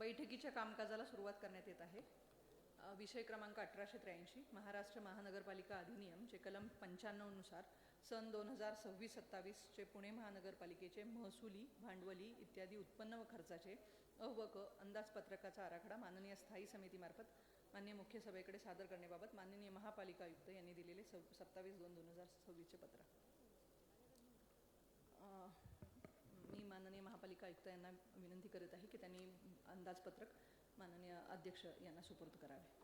बैठकीच्या कामकाजाला सुरुवात करण्यात येत आहे. विषय क्रमांक 1883 महाराष्ट्र महानगरपालिका अधिनियम चे कलम 95 नुसार सन 2026-27 चे पुणे महानगरपालिकेचे महसुली, भांडवली इत्यादी उत्पन्न व खर्चाचे व क अंदाजपत्रकाचा आराखडा माननीय स्थायी समितीमार्फत माननीय मुख्य सभेकडे सादर करण्याबाबत माननीय महापालिका आयुक्त यांनी दिलेले 27/2/2026 चे पत्र. मी माननीय महापालिका आयुक्त यांना विनंती करत आहे की त्यांनी अंदाजपत्रक माननीय अध्यक्ष यांना सुपूर्द करावे.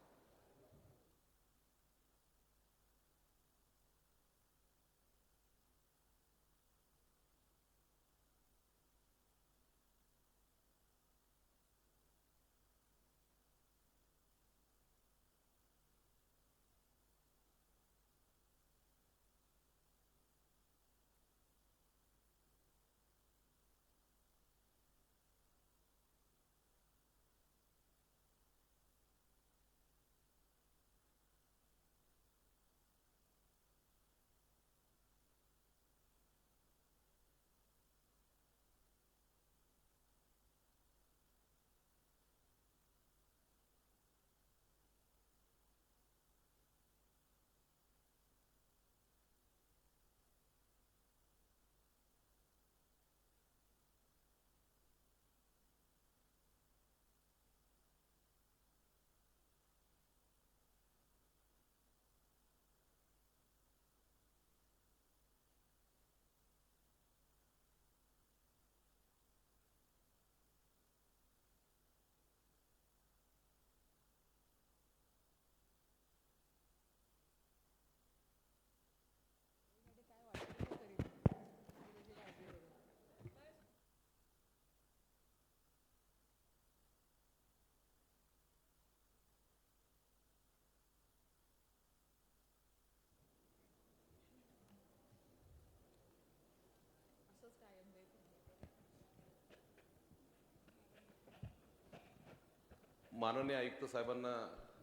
माननीय आयुक्त साहेबांना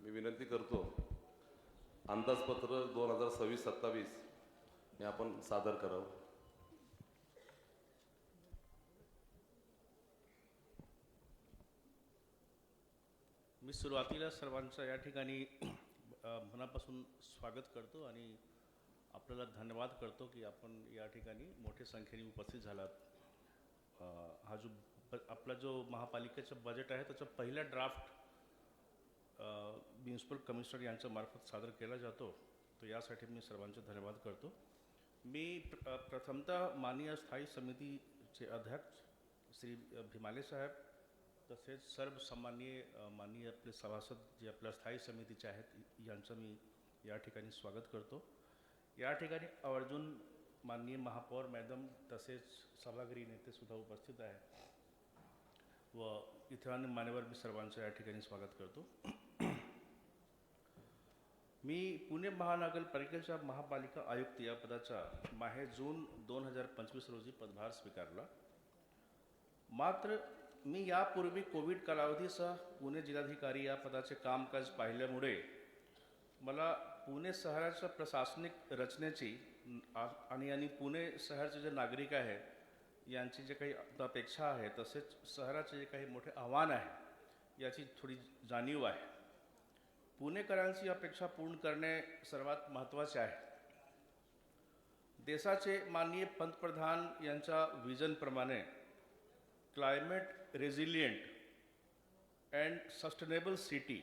मी विनंती करतो, अंदाजपत्र 2026-27 हे आपण सादर करावं. मी सुरुवातीला सर्वांचं या ठिकाणी मनापासून स्वागत करतो आणि आपल्याला धन्यवाद करतो की आपण या ठिकाणी मोठ्या संख्येने उपस्थित झालात. हा जो आपला जो महापालिकेचं बजेट आहे त्याचा पहिला ड्राफ्ट म्युनिसिपल कमिशनर यांच्या मार्फत सादर केला जातो, तो यासाठी मी सर्वांचे धन्यवाद करतो. मी प्रथमतः माननीय स्थायी समितीचे अध्यक्ष श्री भीमाले साहेब तसेच सर्व सन्माननीय माननीय आपले सभासद जे आपल्या स्थायी समितीचे आहेत यांचं मी या ठिकाणी स्वागत करतो. या ठिकाणी आवर्जून माननीय महापौर मॅडम तसेच सभागृही नेतेसुद्धा उपस्थित आहेत व इतर मान्यवर मी सर्वांचं या ठिकाणी स्वागत करतो. मी पुणे महानगरपालिकेच्या महापालिका आयुक्त या पदाचा माहे जून 2025 रोजी पदभार स्वीकारला. मात्र मी यापूर्वी कोविड कालावधीसह पुणे जिल्हाधिकारी या पदाचे कामकाज पाहिल्यामुळे मला पुणे शहराच्या प्रशासनिक रचनेची आणि पुणे शहराचे जे नागरिक आहेत यांची जे काही अपेक्षा आहे तसेच शहराचे जे काही मोठे आव्हान आहे याची थोडी जाणीव आहे. पुणेकरांची अपेक्षा पूर्ण करणे सर्वात महत्त्वाचे आहे. देशाचे माननीय पंतप्रधान यांच्या विजनप्रमाणे climate resilient and sustainable city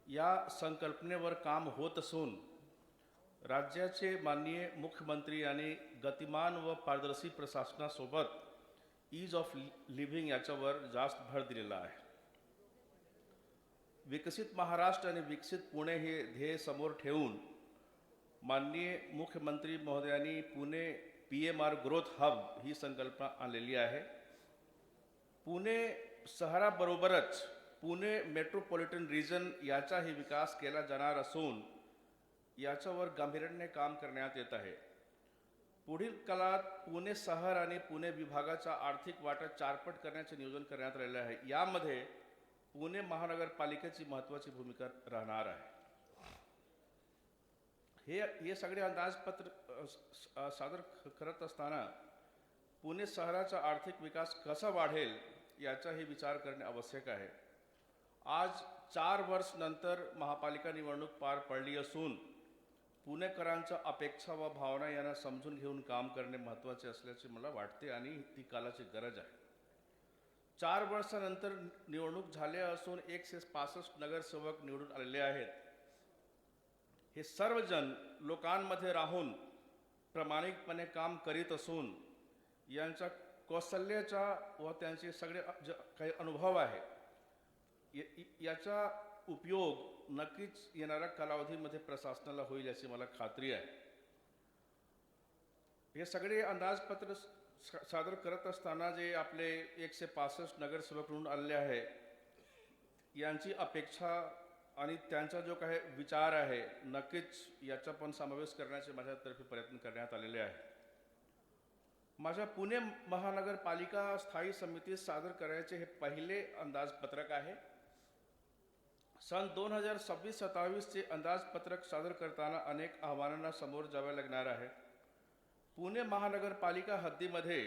या संकल्पनेवर काम होत असून राज्याचे माननीय मुख्यमंत्री यांनी गतिमान व पारदर्शी प्रशासनासोबत ईज ऑफ लिव्हिंग याच्यावर जास्त भर दिलेला आहे. विकसित महाराष्ट्र आणि विकसित पुणे हे ध्येय समोर ठेवून माननीय मुख्यमंत्री महोदयांनी पुणे PMR ग्रोथ हब ही संकल्पना आणलेली आहे. पुणे शहराबरोबरच पुणे मेट्रोपॉलिटन रिजन याचाही विकास केला जाणार असून याच्यावर गांभीर्याने काम करण्यात येत आहे. पुढील काळात पुणे शहर आणि पुणे विभागाचा आर्थिक वाटा चारपट करण्याचे नियोजन करण्यात आलेले आहे. यामध्ये पुणे महानगरपालिकेची महत्त्वाची भूमिका राहणार आहे. हे सगळे अंदाजपत्र सादर करत असताना पुणे शहराचा आर्थिक विकास कसा वाढेल याचाही विचार करणे आवश्यक आहे. आज 4 वर्ष नंतर महापालिका निवडणूक पार पडली असून पुणेकरांच्या अपेक्षा व भावना यांना समजून घेऊन काम करणे महत्त्वाचे असल्याचे मला वाटते आणि ती कालाची गरज आहे. 4 वर्षानंतर निवडणूक झाल्या असून 165 नगरसेवक निवडून आलेले आहेत. हे सर्वजण लोकांमध्ये राहून प्रामाणिकपणे काम करीत असून यांच्या कौशल्याचा व त्यांचे सगळे काही अनुभव आहे याचा उपयोग नक्कीच येणाऱ्या कालावधीमध्ये प्रशासनाला होईल याची मला खात्री आहे. हे सगळे अंदाजपत्र सादर करत असताना जे आपले 165 नगरसेवक म्हणून आलेले आहे यांची अपेक्षा आणि त्यांचा जो काही विचार आहे नक्कीच याचा पण समावेश करण्याचे माझ्यातर्फे प्रयत्न करण्यात आलेले आहे. माझ्या पुणे महानगरपालिका स्थायी समितीत सादर करायचे हे पहिले अंदाजपत्रक आहे. सन 2026-27 चे अंदाजपत्रक सादर करताना अनेक आव्हानांना समोर जावे लागणार आहे. पुणे महानगरपालिका हद्दीमध्ये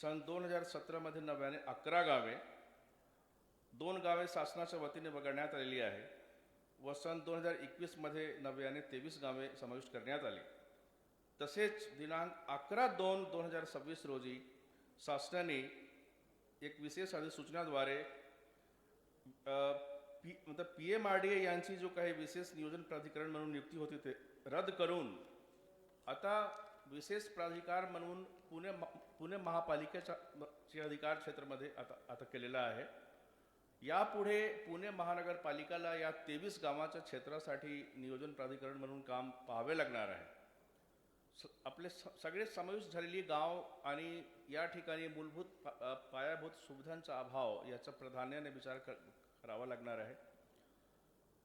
सन 2017 मध्ये नव्याने 11 गावे, 2 गावे शासनाच्या वतीने वगळण्यात आलेली आहे व सन 2021 मध्ये नव्याने 23 गावे समाविष्ट करण्यात आली. तसेच दिनांक 11/2/2026 रोजी शासनाने एक विशेष अधिसूचनाद्वारे PMRDA यांची जो काही विशेष नियोजन प्राधिकरण म्हणून नियुक्ती होती ते रद्द करून आता विशेष प्राधिकार म्हणून पुणे महापालिकेच्या अधिकार क्षेत्रामध्ये आता केलेला आहे. यापुढे पुणे महानगरपालिकेला या 23 गावाच्या क्षेत्रासाठी नियोजन प्राधिकरण म्हणून काम पाहावे लागणार आहे. आपले सगळे समाविष्ट झालेली गाव आणि या ठिकाणी मूलभूत पायाभूत सुविधांचा अभाव याचा प्राधान्याने विचार करावा लागणार आहे.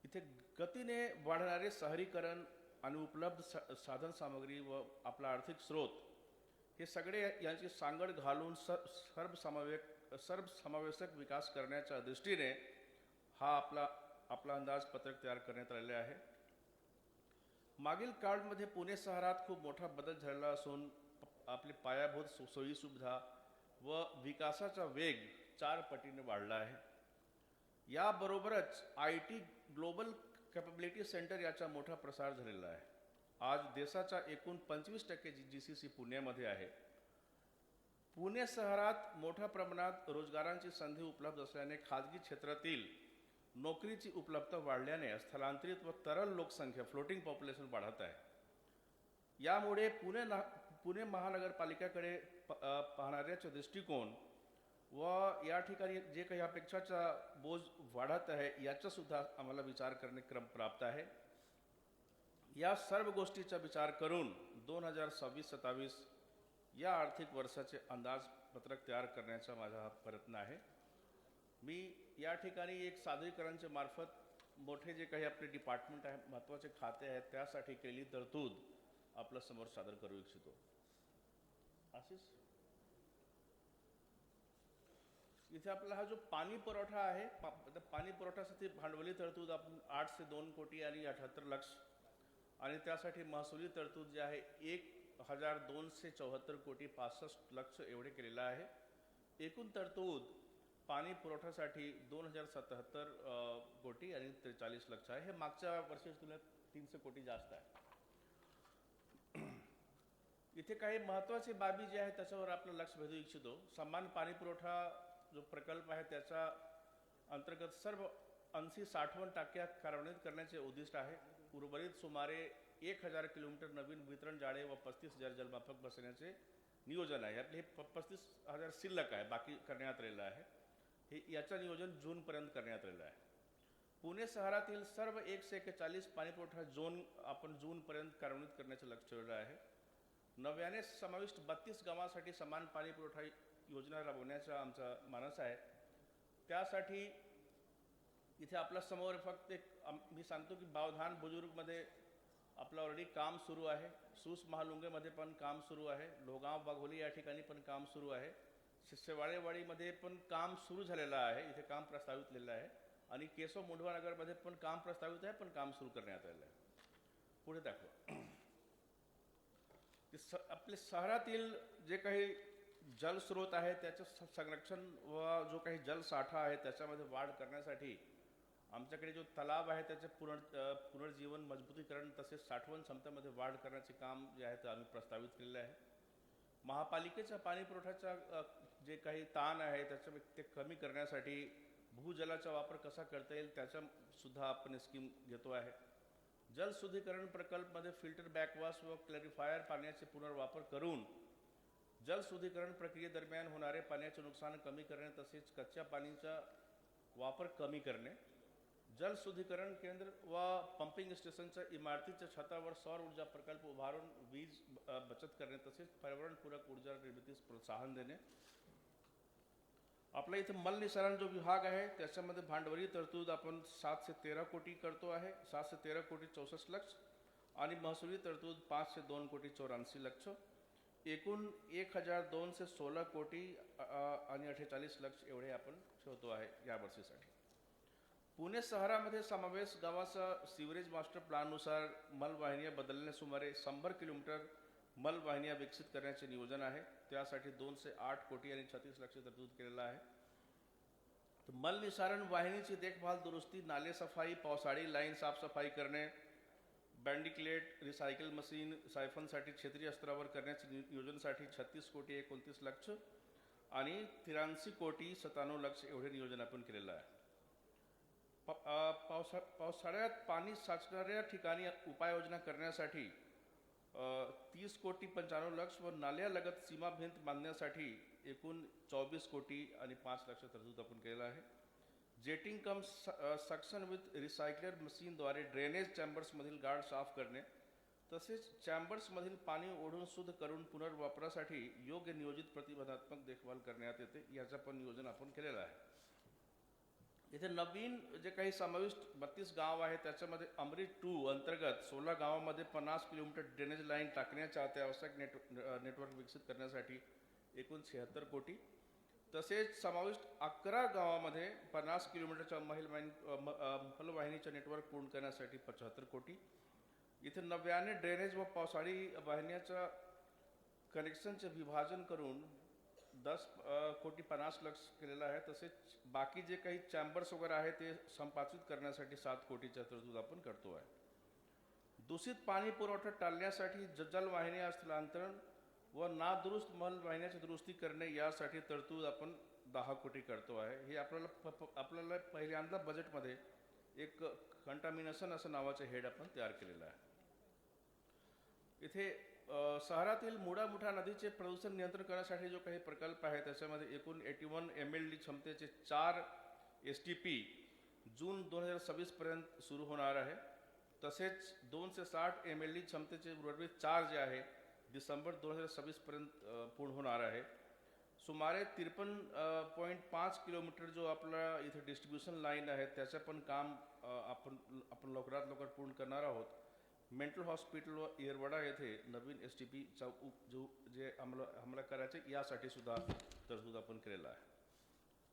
इथे गतीने वाढणारे शहरीकरण आणि उपलब्ध साधन सामग्री व आपला आर्थिक स्रोत हे सगळे यांची सांगड घालून सर्वसमावेशक विकास करण्याच्या दृष्टीने हा आपला अंदाजपत्रक तयार करण्यात आलेले आहे. मागील काळामध्ये पुणे शहरात खूप मोठा बदल झालेला असून आपली पायाभूत सोयी सुविधा व विकासाचा वेग 4 पटीने वाढला आहे. याबरोबरच IT ग्लोबल कॅपॅबिलिटी सेंटर याचा मोठा प्रसार झालेला आहे. आज देशाचा एकूण 25% GCC पुण्यामध्ये आहे. पुणे शहरात मोठ्या प्रमाणात रोजगारांची संधी उपलब्ध असल्याने खाजगी क्षेत्रातील नोकरीची उपलब्धता वाढल्याने स्थलांतरित व तरल लोकसंख्या फ्लोटिंग पॉप्युलेशन वाढत आहे. यामुळे पुणे महानगरपालिकेकडे पाहणाऱ्याचा दृष्टिकोन व या ठिकाणी जे काही अपेक्षाचा बोज वाढत आहे याचा सुद्धा आम्हाला विचार करणे क्रमप्राप्त आहे. या सर्व गोष्टीचा विचार करून 2026-27 या आर्थिक वर्षाचे अंदाजपत्रक तयार करण्याचा माझा प्रयत्न आहे. मी या ठिकाणी एक सादरीकरणाच्या मार्फत मोठे जे काही आपले डिपार्टमेंट आहे महत्त्वाचे खाते आहेत त्यासाठी केलेली तरतूद आपल्या समोर सादर करू इच्छितो. आशिष, इथे आपला हा जो पाणी पुरवठा आहे पाणी पुरवठ्यासाठी भांडवली तरतूद आपण 8 से 2 कोटी आणि 78 लाख आणि त्यासाठी महसुली तरतूद जे आहे 1274 कोटी 65 लाख एवढे केलेला आहे. एकूण तरतूद पाणी पुरवठ्यासाठी 2077 कोटी आणि 43 लाख आहे. हे मागच्या वर्षी तुलनेत 300 कोटी जास्त आहे. इथे काही महत्त्वाची बाबी जी आहे त्याच्यावर आपलं लक्ष वेधू इच्छितो. समान पाणी पुरवठा जो प्रकल्प आहे त्याच्या अंतर्गत सर्व 80-60% कार्यान्वित करण्याचे उद्दिष्ट आहे. उर्वरित सुमारे 1000 किलोमीटर नवीन वितरण जाळे व 35,000 जलमाफक बसवण्याचे नियोजन आहे. आपले हे 35,000 शिल्लक आहे, बाकी करण्यात आलेलं आहे. हे याचं नियोजन जूनपर्यंत करण्यात आलेलं आहे. पुणे शहरातील सर्व 141 पाणीपुरवठा झोन आपण जूनपर्यंत कार्यान्वित करण्याचे लक्ष ठेवलेलं आहे. नव्याने समाविष्ट 32 गावांसाठी समान पाणीपुरवठा योजना राबवण्याचा आमचा मानस आहे. त्यासाठी इथे आपल्या समोर फक्त एक मी सांगतो की बावधान बुजुर्गमध्ये आपलं ऑलरेडी काम सुरू आहे. सूस महालुंगेमध्ये पण काम सुरू आहे. लोगाव वाघोली या ठिकाणी पण काम सुरू आहे. शिष्यवाडेवाडीमध्ये पण काम सुरू झालेलं आहे. इथे काम प्रस्तावित केलेलं आहे आणि केशव मुंढवा नगरमध्ये पण काम प्रस्तावित आहे, पण काम सुरू करण्यात आलेलं आहे. पुढे दाखवा. आपले शहरातील जे काही जलस्रोत आहे त्याचं संरक्षण व जो काही जलसाठा आहे त्याच्यामध्ये वाढ करण्यासाठी आमच्याकडे जो तलाव आहे त्याचे पुनर्जीवन मजबूतीकरण तसेच साठवण क्षमतेमध्ये वाढ करण्याचे काम जे आहे ते आम्ही प्रस्तावित केलेले आहे. महापालिकेच्या पाणी पुरवठ्याचा जे काही ताण आहे त्याच्या ते कमी करण्यासाठी भूजलाचा वापर कसा करता येईल त्याचा सुद्धा आपण स्कीम घेतो आहे. जल शुद्धीकरण प्रकल्पमध्ये फिल्टर बॅकवॉश व क्लॅरिफायर पाण्याचे पुनर्वापर करून जल शुद्धीकरण प्रक्रियेदरम्यान होणारे पाण्याचे नुकसान कमी करणे तसेच कच्च्या पाण्याचा वापर कमी करणे, जल शुद्धीकरण केंद्र व पंपिंग स्टेशनच्या इमारतीच्या छतावर सौर ऊर्जा प्रकल्प उभारून वीज बचत करणे तसेच पर्यावरणपूरक ऊर्जा निर्मितीस प्रोत्साहन देणे. आपल्या इथे मलनिसारण जो विभाग आहे त्याच्यामध्ये भांडवली तरतूद आपण 7 से 13 कोटी करतो आहे, 7 से 13 कोटी 64 लाख आणि महसुली तरतूद 5 से 2 कोटी 84 लाख, एकूण 1002 से 16 कोटी आणि 48 लाख एवढे आपण ठेवतो आहे या वर्षीसाठी. पुणे शहरामध्ये समावेश गावाचा सिवरेज मास्टर प्लॅननुसार मलवाहिन्या बदलणे सुमारे 100 किलोमीटर मलवाहिन्या विकसित करण्याचे नियोजन आहे. त्यासाठी 2 से 8 कोटी आणि 36 लाख तरतूद केलेला आहे. तर मलनिसारण वाहिनीची देखभाल दुरुस्ती, नाले सफाई, पावसाळी लाईन साफसफाई करणे, बँडिक्लेट, रिसायकल मशीन, सायफनसाठी क्षेत्रीय स्तरावर करण्याच्या नियोजनासाठी 36 कोटी 29 लाख आणि 83 कोटी 97 लाख एवढे नियोजन आपण केलेलं आहे. पावसाळ्यात पाणी साचणाऱ्या ठिकाणी उपाययोजना करण्यासाठी 30 कोटी 95 लाख व नाल्यालगत सीमा भिंत बांधण्यासाठी एकूण 24 कोटी आणि 5 लाख तरतूद आपण केलेला आहे. Jetting come suction with recycler मशीनद्वारे ड्रेनेज चॅम्बर्समधील गाळ साफ करणे तसेच चॅम्बर्समधील पाणी ओढून शुद्ध करून पुनर्वापरासाठी योग्य नियोजित प्रतिबंधात्मक देखभाल करण्यात येते. याचं पण नियोजन आपण केलेलं आहे. इथे नवीन जे काही समाविष्ट 32 गाव आहे त्याच्यामध्ये अमृत 2 अंतर्गत 16 गावामध्ये 50 किलोमीटर ड्रेनेज लाईन टाकण्याच्या अत्यावश्यक नेटवर्क विकसित करण्यासाठी एकूण 76 कोटी, तसेच समाविष्ट 11 गावामध्ये 50 किलोमीटरच्या मलवाहिनीच्या नेटवर्क पूर्ण करण्यासाठी 75 कोटी. इथे नव्याने ड्रेनेज व पावसाळी वाहिन्याच्या कनेक्शनचे विभाजन करून 10 कोटी 50 लाख केलेलं आहे. तसेच बाकी जे काही चॅम्बर्स वगैरे आहे ते संपादित करण्यासाठी 7 कोटीच्या तरतूद आपण करतो आहे. दूषित पाणी पुरवठा टाळण्यासाठी जलवाहिन्या स्थलांतरण व नादुरुस्त मलवाहिन्याची दुरुस्ती करणे यासाठी तरतूद आपण 10 कोटी करतो आहे. हे आपल्याला पहिल्यांदा बजेटमध्ये एक कंटामिनेशन असं नावाचं हेड आपण तयार केलेलं आहे. इथे शहरातील मुठा नदीचे प्रदूषण नियंत्रण करण्यासाठी जो काही प्रकल्प आहे त्याच्यामध्ये एकूण 81 MLD क्षमतेचे 4 STP जून 2026 पर्यंत सुरू होणार आहे. तसेच 2 से 60 MLD क्षमतेचे उर्वरित 4 जे आहे डिसेंबर 2026 पर्यंत पूर्ण होणार आहे. सुमारे 53.5 किलोमीटर जो आपला इथे डिस्ट्रीब्युशन लाईन आहे त्याचं पण काम आपण लवकरात लवकर पूर्ण करणार आहोत. मेंटल हॉस्पिटल व येरवडा येथे नवीन STP जे अंमलात करायचे यासाठी सुद्धा तरतूद आपण केलेला आहे.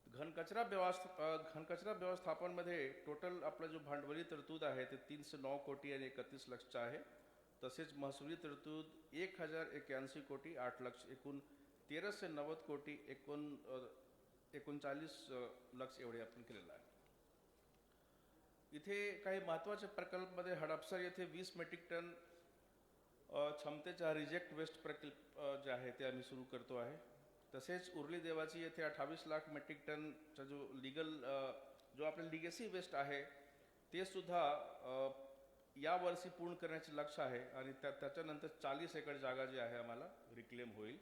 घनकचरा व्यवस्थापनमध्ये टोटल आपला जो भांडवली तरतूद आहे ते 3 से 9 कोटी आणि 31 लाख आहे. तसेच महसुली तरतूद 1081 कोटी 8 लाख, एकूण 13 से 90 कोटी 39 लाख एवढे आपण केलेलं आहे. इथे काही महत्त्वाचे प्रकल्पमध्ये हडपसर येथे 20 मेट्रिक टन क्षमतेचा रिजेक्ट वेस्ट प्रकल्प जे आहे ते आम्ही सुरू करतो आहे. तसेच उर्ली देवाची येथे 28 लाख मेट्रिक टनचा जो जो आपले लिगेसी वेस्ट आहे ते सुद्धा यावर्षी पूर्ण करण्याचे लक्ष्य आहे आणि त्याच्यानंतर 40 एकर जागा जी आहे आम्हाला रिक्लेम होईल.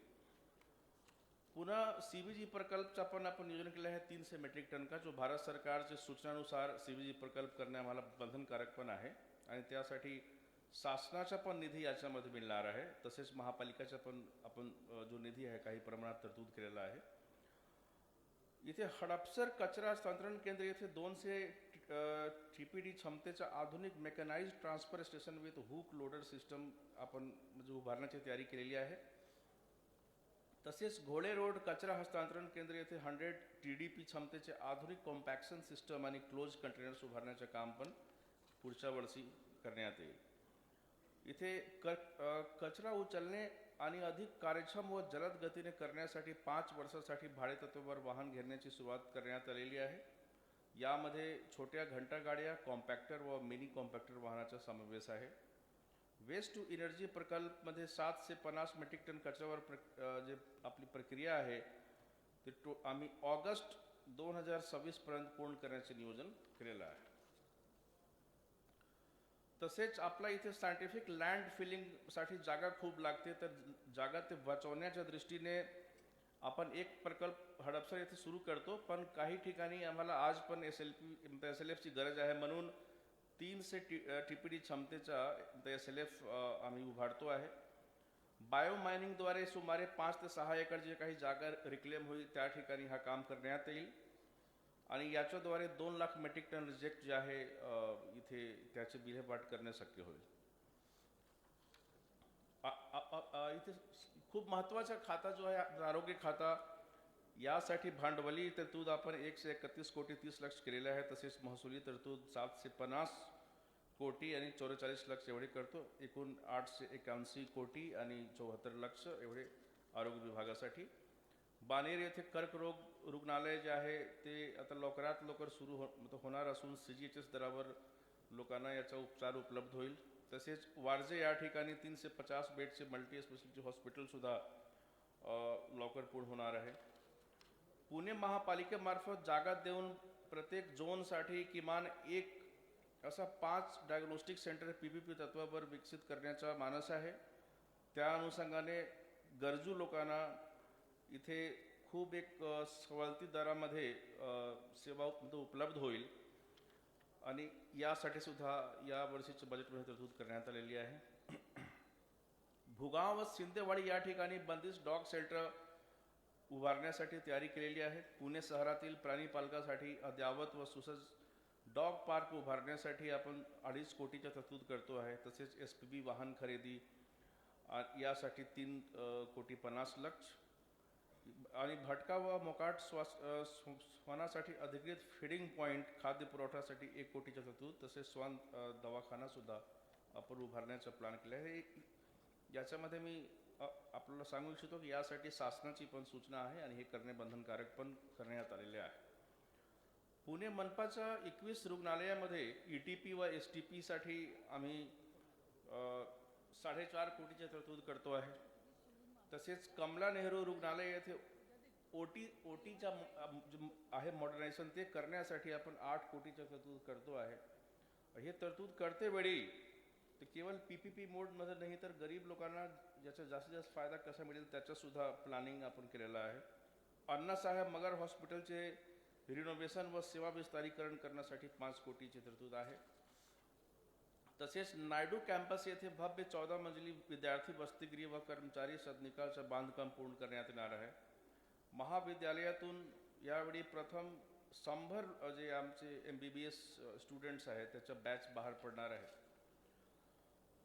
पुन्हा CBG प्रकल्पचा पण आपण नियोजन केलं आहे 300 मेट्रिक टन का, जो भारत सरकारच्या सूचनानुसार CBG प्रकल्प करणे आम्हाला बंधनकारक पण आहे आणि त्यासाठी शासनाचा पण निधी याच्यामध्ये मिळणार आहे. तसेच महापालिकेचा पण आपण जो निधी आहे काही प्रमाणात तरतूद केलेला आहे. इथे हडपसर कचरा हस्तांतरण केंद्र येथे 200 TPD क्षमतेचा आधुनिक mechanised transfer station with hook loader system आपण उभारण्याची तयारी केलेली आहे. तसेच घोडे रोड कचरा हस्तांतरण केंद्र येथे 100 TDP क्षमतेचे आधुनिक कॉम्पॅक्शन सिस्टम आणि क्लोज कंटेनर्स उभारण्याचे काम पण पुढच्या वर्षी करण्यात येईल. इथे कचरा उचलणे आणि अधिक कार्यक्षम व जलद गतीने करण्यासाठी 5 वर्षासाठी भाडेतत्त्वावर वाहन घेण्याची सुरुवात करण्यात आलेली आहे. यामध्ये छोट्या घंटागाड्या, कॉम्पॅक्टर व मिनी कॉम्पॅक्टर वाहनाचा समावेश आहे. वेस्ट टू एनर्जी प्रकल्पमध्ये 7 ते 50 मेट्रिक टन कचऱ्यावर जे आपली प्रक्रिया आहे ते आम्ही ऑगस्ट 2026 पर्यंत पूर्ण करण्याचे नियोजन केलेलं आहे. तसेच आपला इथे सायंटिफिक लँड फिलिंगसाठी जागा खूप लागते, तर जागा ते वाचवण्याच्या दृष्टीने आपण एक प्रकल्प हडपसर येथे सुरू करतो, पण काही ठिकाणी आम्हाला आज पण SLFची गरज आहे, म्हणून 300 TPD क्षमतेचा SLF आम्ही उभारतो आहे. बायो मायनिंगद्वारे सुमारे 5 ते 6 एकर जे काही जागा रिक्लेम होईल त्या ठिकाणी हा काम करण्यात येईल आणि याच्याद्वारे 2 लाख मेट्रिक टन रिजेक्ट जे आहे इथे त्याचे विल्हेवाट करणे शक्य होईल. इथे खूप महत्त्वाचा खाता जो आहे आरोग्य खाता, यासाठी भांडवली तरतूद आपण 131 कोटी 30 लाख केलेले आहे. तसेच महसुली तरतूद 750 कोटी आणि 44 लाख एवढे करतो. एकूण 881 कोटी आणि 74 लाख एवढे आरोग्य विभागासाठी. बानेर येथे कर्करोग रुग्णालय जे आहे ते आता लवकरात लवकर सुरू होणार असून CGHS दरावर लोकांना याचा उपचार उपलब्ध होईल. तसेच वारजे या ठिकाणी 350 बेडचे मल्टी स्पेशालिटी हॉस्पिटलसुद्धा लवकर पूर्ण होणार आहे. पुणे महापालिकेमार्फत जागा देऊन प्रत्येक झोनसाठी किमान एक असा 5 डायग्नोस्टिक सेंटर PPP तत्वावर विकसित करण्याचा मानस आहे. त्या अनुषंगाने गरजू लोकांना इथे खूप एक सवलती दरामध्ये सेवा उपलब्ध होईल आणि यासाठी सुद्धा या वर्षीच्या बजेटमध्ये तरतूद करण्यात आलेली आहे. भुगाव व सिंदेवाडी या ठिकाणी बंदिस्त डॉग शेल्टर उभारण्यासाठी तयारी केलेली आहे. पुणे शहरातील प्राणीपालकासाठी अद्ययावत व सुसज्ज डॉग पार्क उभारण्यासाठी आपण 2.5 कोटीचा तरतूद करतो आहे. तसेच SPB वाहन खरेदी यासाठी 3 कोटी 50 लाख आणि भटका व मोकाट श्वानासाठी अधिकृत फीडिंग पॉईंट खाद्य पुरवठ्यासाठी 1 कोटीचा तरतूद. तसेच श्वान दवाखाना सुद्धा आपण उभारण्याचा प्लॅन केला आहे. याच्यामध्ये मी आपल्याला सांगू इच्छितो की यासाठी शासनाची पण सूचना आहे आणि हे करणे बंधनकारक पण करण्यात आलेले आहे. पुणे मनपाच्या 21 रुग्णालयामध्ये ETP व STP साठी आम्ही 4.5 कोटीचे तरतूद करतो आहे. तसेच कमला नेहरू रुग्णालय येथे OTच्या आहे मॉडर्नायझेशन, ते करण्यासाठी आपण 8 कोटीचे तरतूद करतो आहे. हे तरतूद करते वेळी ते केवळ PPP मोडमध्ये नाही तर गरीब लोकांना ज्याचा जास्तीत जास्त फायदा कसा मिळेल त्याचासुद्धा प्लॅनिंग आपण केलेलं आहे. अण्णासाहेब मगर हॉस्पिटलचे रिनोव्हेशन व सेवा विस्तारीकरण करण्यासाठी 5 कोटीची तरतूद आहे. तसेच नायडू कॅम्पस येथे भव्य 14 मजली विद्यार्थी वसतिगृह व कर्मचारी सदनिकाचं बांधकाम पूर्ण करण्यात येणार आहे. महाविद्यालयातून यावेळी प्रथम 100 जे आमचे MBBS स्टुडंट्स आहेत त्याच्या बॅच बाहेर पडणार आहे.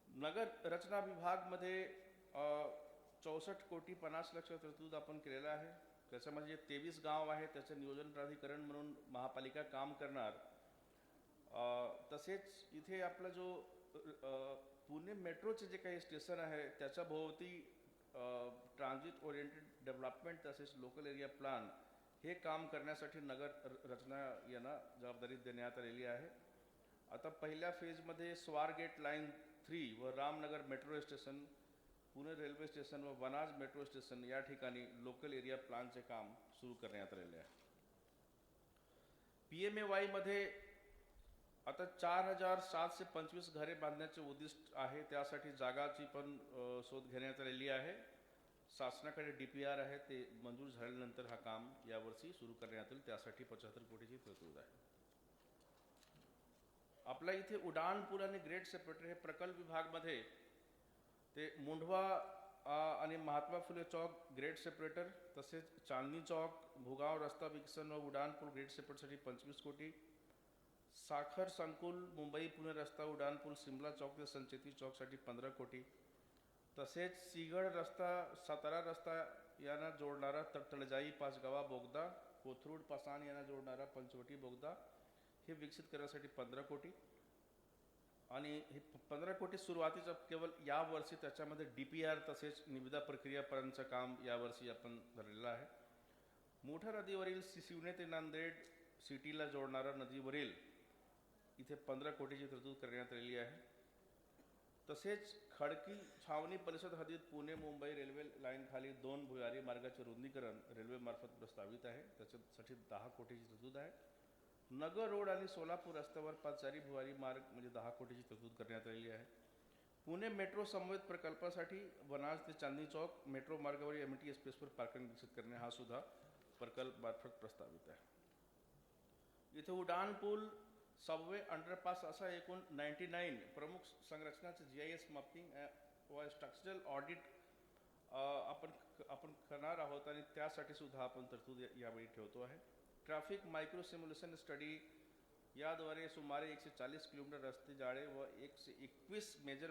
नगर रचना विभागमध्ये 64 कोटी 50 लाख तरतूद आपण केलेला आहे. त्याच्यामध्ये 23 गाव आहे त्याचं नियोजन प्राधिकरण म्हणून महापालिका काम करणार. तसेच इथे आपला जो पुणे मेट्रोचे जे काही स्टेशन आहे त्याच्या भोवती ट्रान्झिट ओरिएंटेड डेव्हलपमेंट तसेच लोकल एरिया प्लॅन हे काम करण्यासाठी नगर रचना यांना जबाबदारी देण्यात आलेली आहे. आता पहिल्या फेजमध्ये स्वारगेट लाईन 3 व Ramnagar metro station, Pune railway station व वनाज मेट्रो स्टेशन या ठिकाणी लोकल एरिया प्लॅनचे काम सुरू करण्यात आलेले आहे. PMAY मध्ये आता 4725 घरे बांधण्याचे उद्दिष्ट आहे. त्यासाठी जागाची पण शोध घेण्यात आलेली आहे. शासनाकडे DPR आहे, ते मंजूर झाल्यानंतर हा काम यावर्षी सुरू करण्यात येईल. त्यासाठी 75 कोटीची तरतूद आहे. आपल्या इथे उड्डाणपूल आणि ग्रेड सेपरेटर हे प्रकल्प विभागमध्ये ते मुंढवा आणि महात्मा फुले चौक ग्रेड सेपरेटर, तसेच चांदणी चौक भुगाव रस्ता विकसन व उड्डाणपूल ग्रेड सेपरेटसाठी 25 कोटी, साखर संकुल मुंबई पुणे रस्ता उड्डाणपूल सिमला चौक ते संचेती चौकसाठी 15 कोटी, तसेच सिगड रस्ता सातारा रस्ता यांना जोडणारा तळजाई पाचगावा बोगदा, कोथरूड पासाण यांना जोडणारा पंचवटी बोगदा हे विकसित करण्यासाठी 15 कोटी आणि हे 15 कोटी सुरुवातीचं केवळ या वर्षी त्याच्यामध्ये DPR तसेच निविदा प्रक्रियापर्यंतचं काम यावर्षी आपण धरलेलं आहे. मोठ्या नदीवरील शिवणे ते नांदेड सिटीला जोडणारा नदीवरील इथे 15 कोटीची तरतूद करण्यात आलेली आहे. तसेच खडकी छावणी परिषद हद्दीत पुणे मुंबई रेल्वे लाईन खाली 2 भुयारी मार्गाचे रुंदीकरण रेल्वेमार्फत प्रस्तावित आहे. त्याच्यासाठी 10 कोटीची तरतूद आहे. नगर रोड आणि सोलापूर रस्त्यावर पादचारी भुयारी मार्ग म्हणजे 10 कोटीची तरतूद करण्यात आलेली आहे. पुणे मेट्रो समवेत प्रकल्पासाठी वनाज ते चांदणी चौक मेट्रो मार्गावरील MT एक्सप्रेसवर पार्किंग विकसित करणे हा सुद्धा प्रकल्प मार्फत प्रस्तावित आहे. इथे उड्डाण पूल सबवे अंडरपास असा एकूण 99 प्रमुख संरचनाचे GIS मॅपिंग व स्ट्रक्चरल ऑडिट आपण करणार आहोत आणि त्यासाठी सुद्धा आपण तरतूद यावेळी ठेवतो आहे. ट्रॅफिक मायक्रो सिम्युलेशन स्टडी याद्वारे सुमारे 140 किलोमीटर रस्ते जाळे व 121 मेजर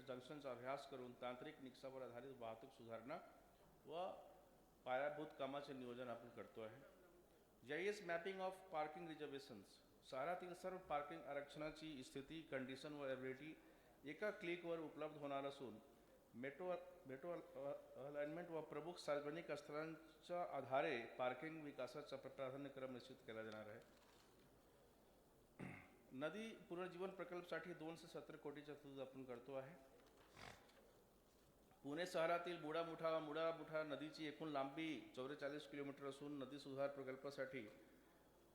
जंक्शनचा अभ्यास करून तांत्रिक निकषावर आधारित वाहतूक सुधारणा व पायाभूत कामाचे नियोजन आपण करतो आहे. GIS mapping of parking reservations शहरातील सर्व पार्किंग आरक्षणाची स्थिती कंडिशन व अवेलेबिलिटी एका क्लिकवर उपलब्ध होणार असून मेट्रो अलाइनमेंट व प्रमुख सार्वजनिक स्थळांच्या आधारे पार्किंग विकासाचा प्राधान्यक्रम निश्चित केला जाणार आहे. नदी पुनर्जीवन प्रकल्पासाठी 270 कोटीच्या तरतूद आपण करतो आहे. पुणे शहरातील मुळा-मुठा नदीची एकूण लांबी 44 किलोमीटर असून नदी सुधार प्रकल्पासाठी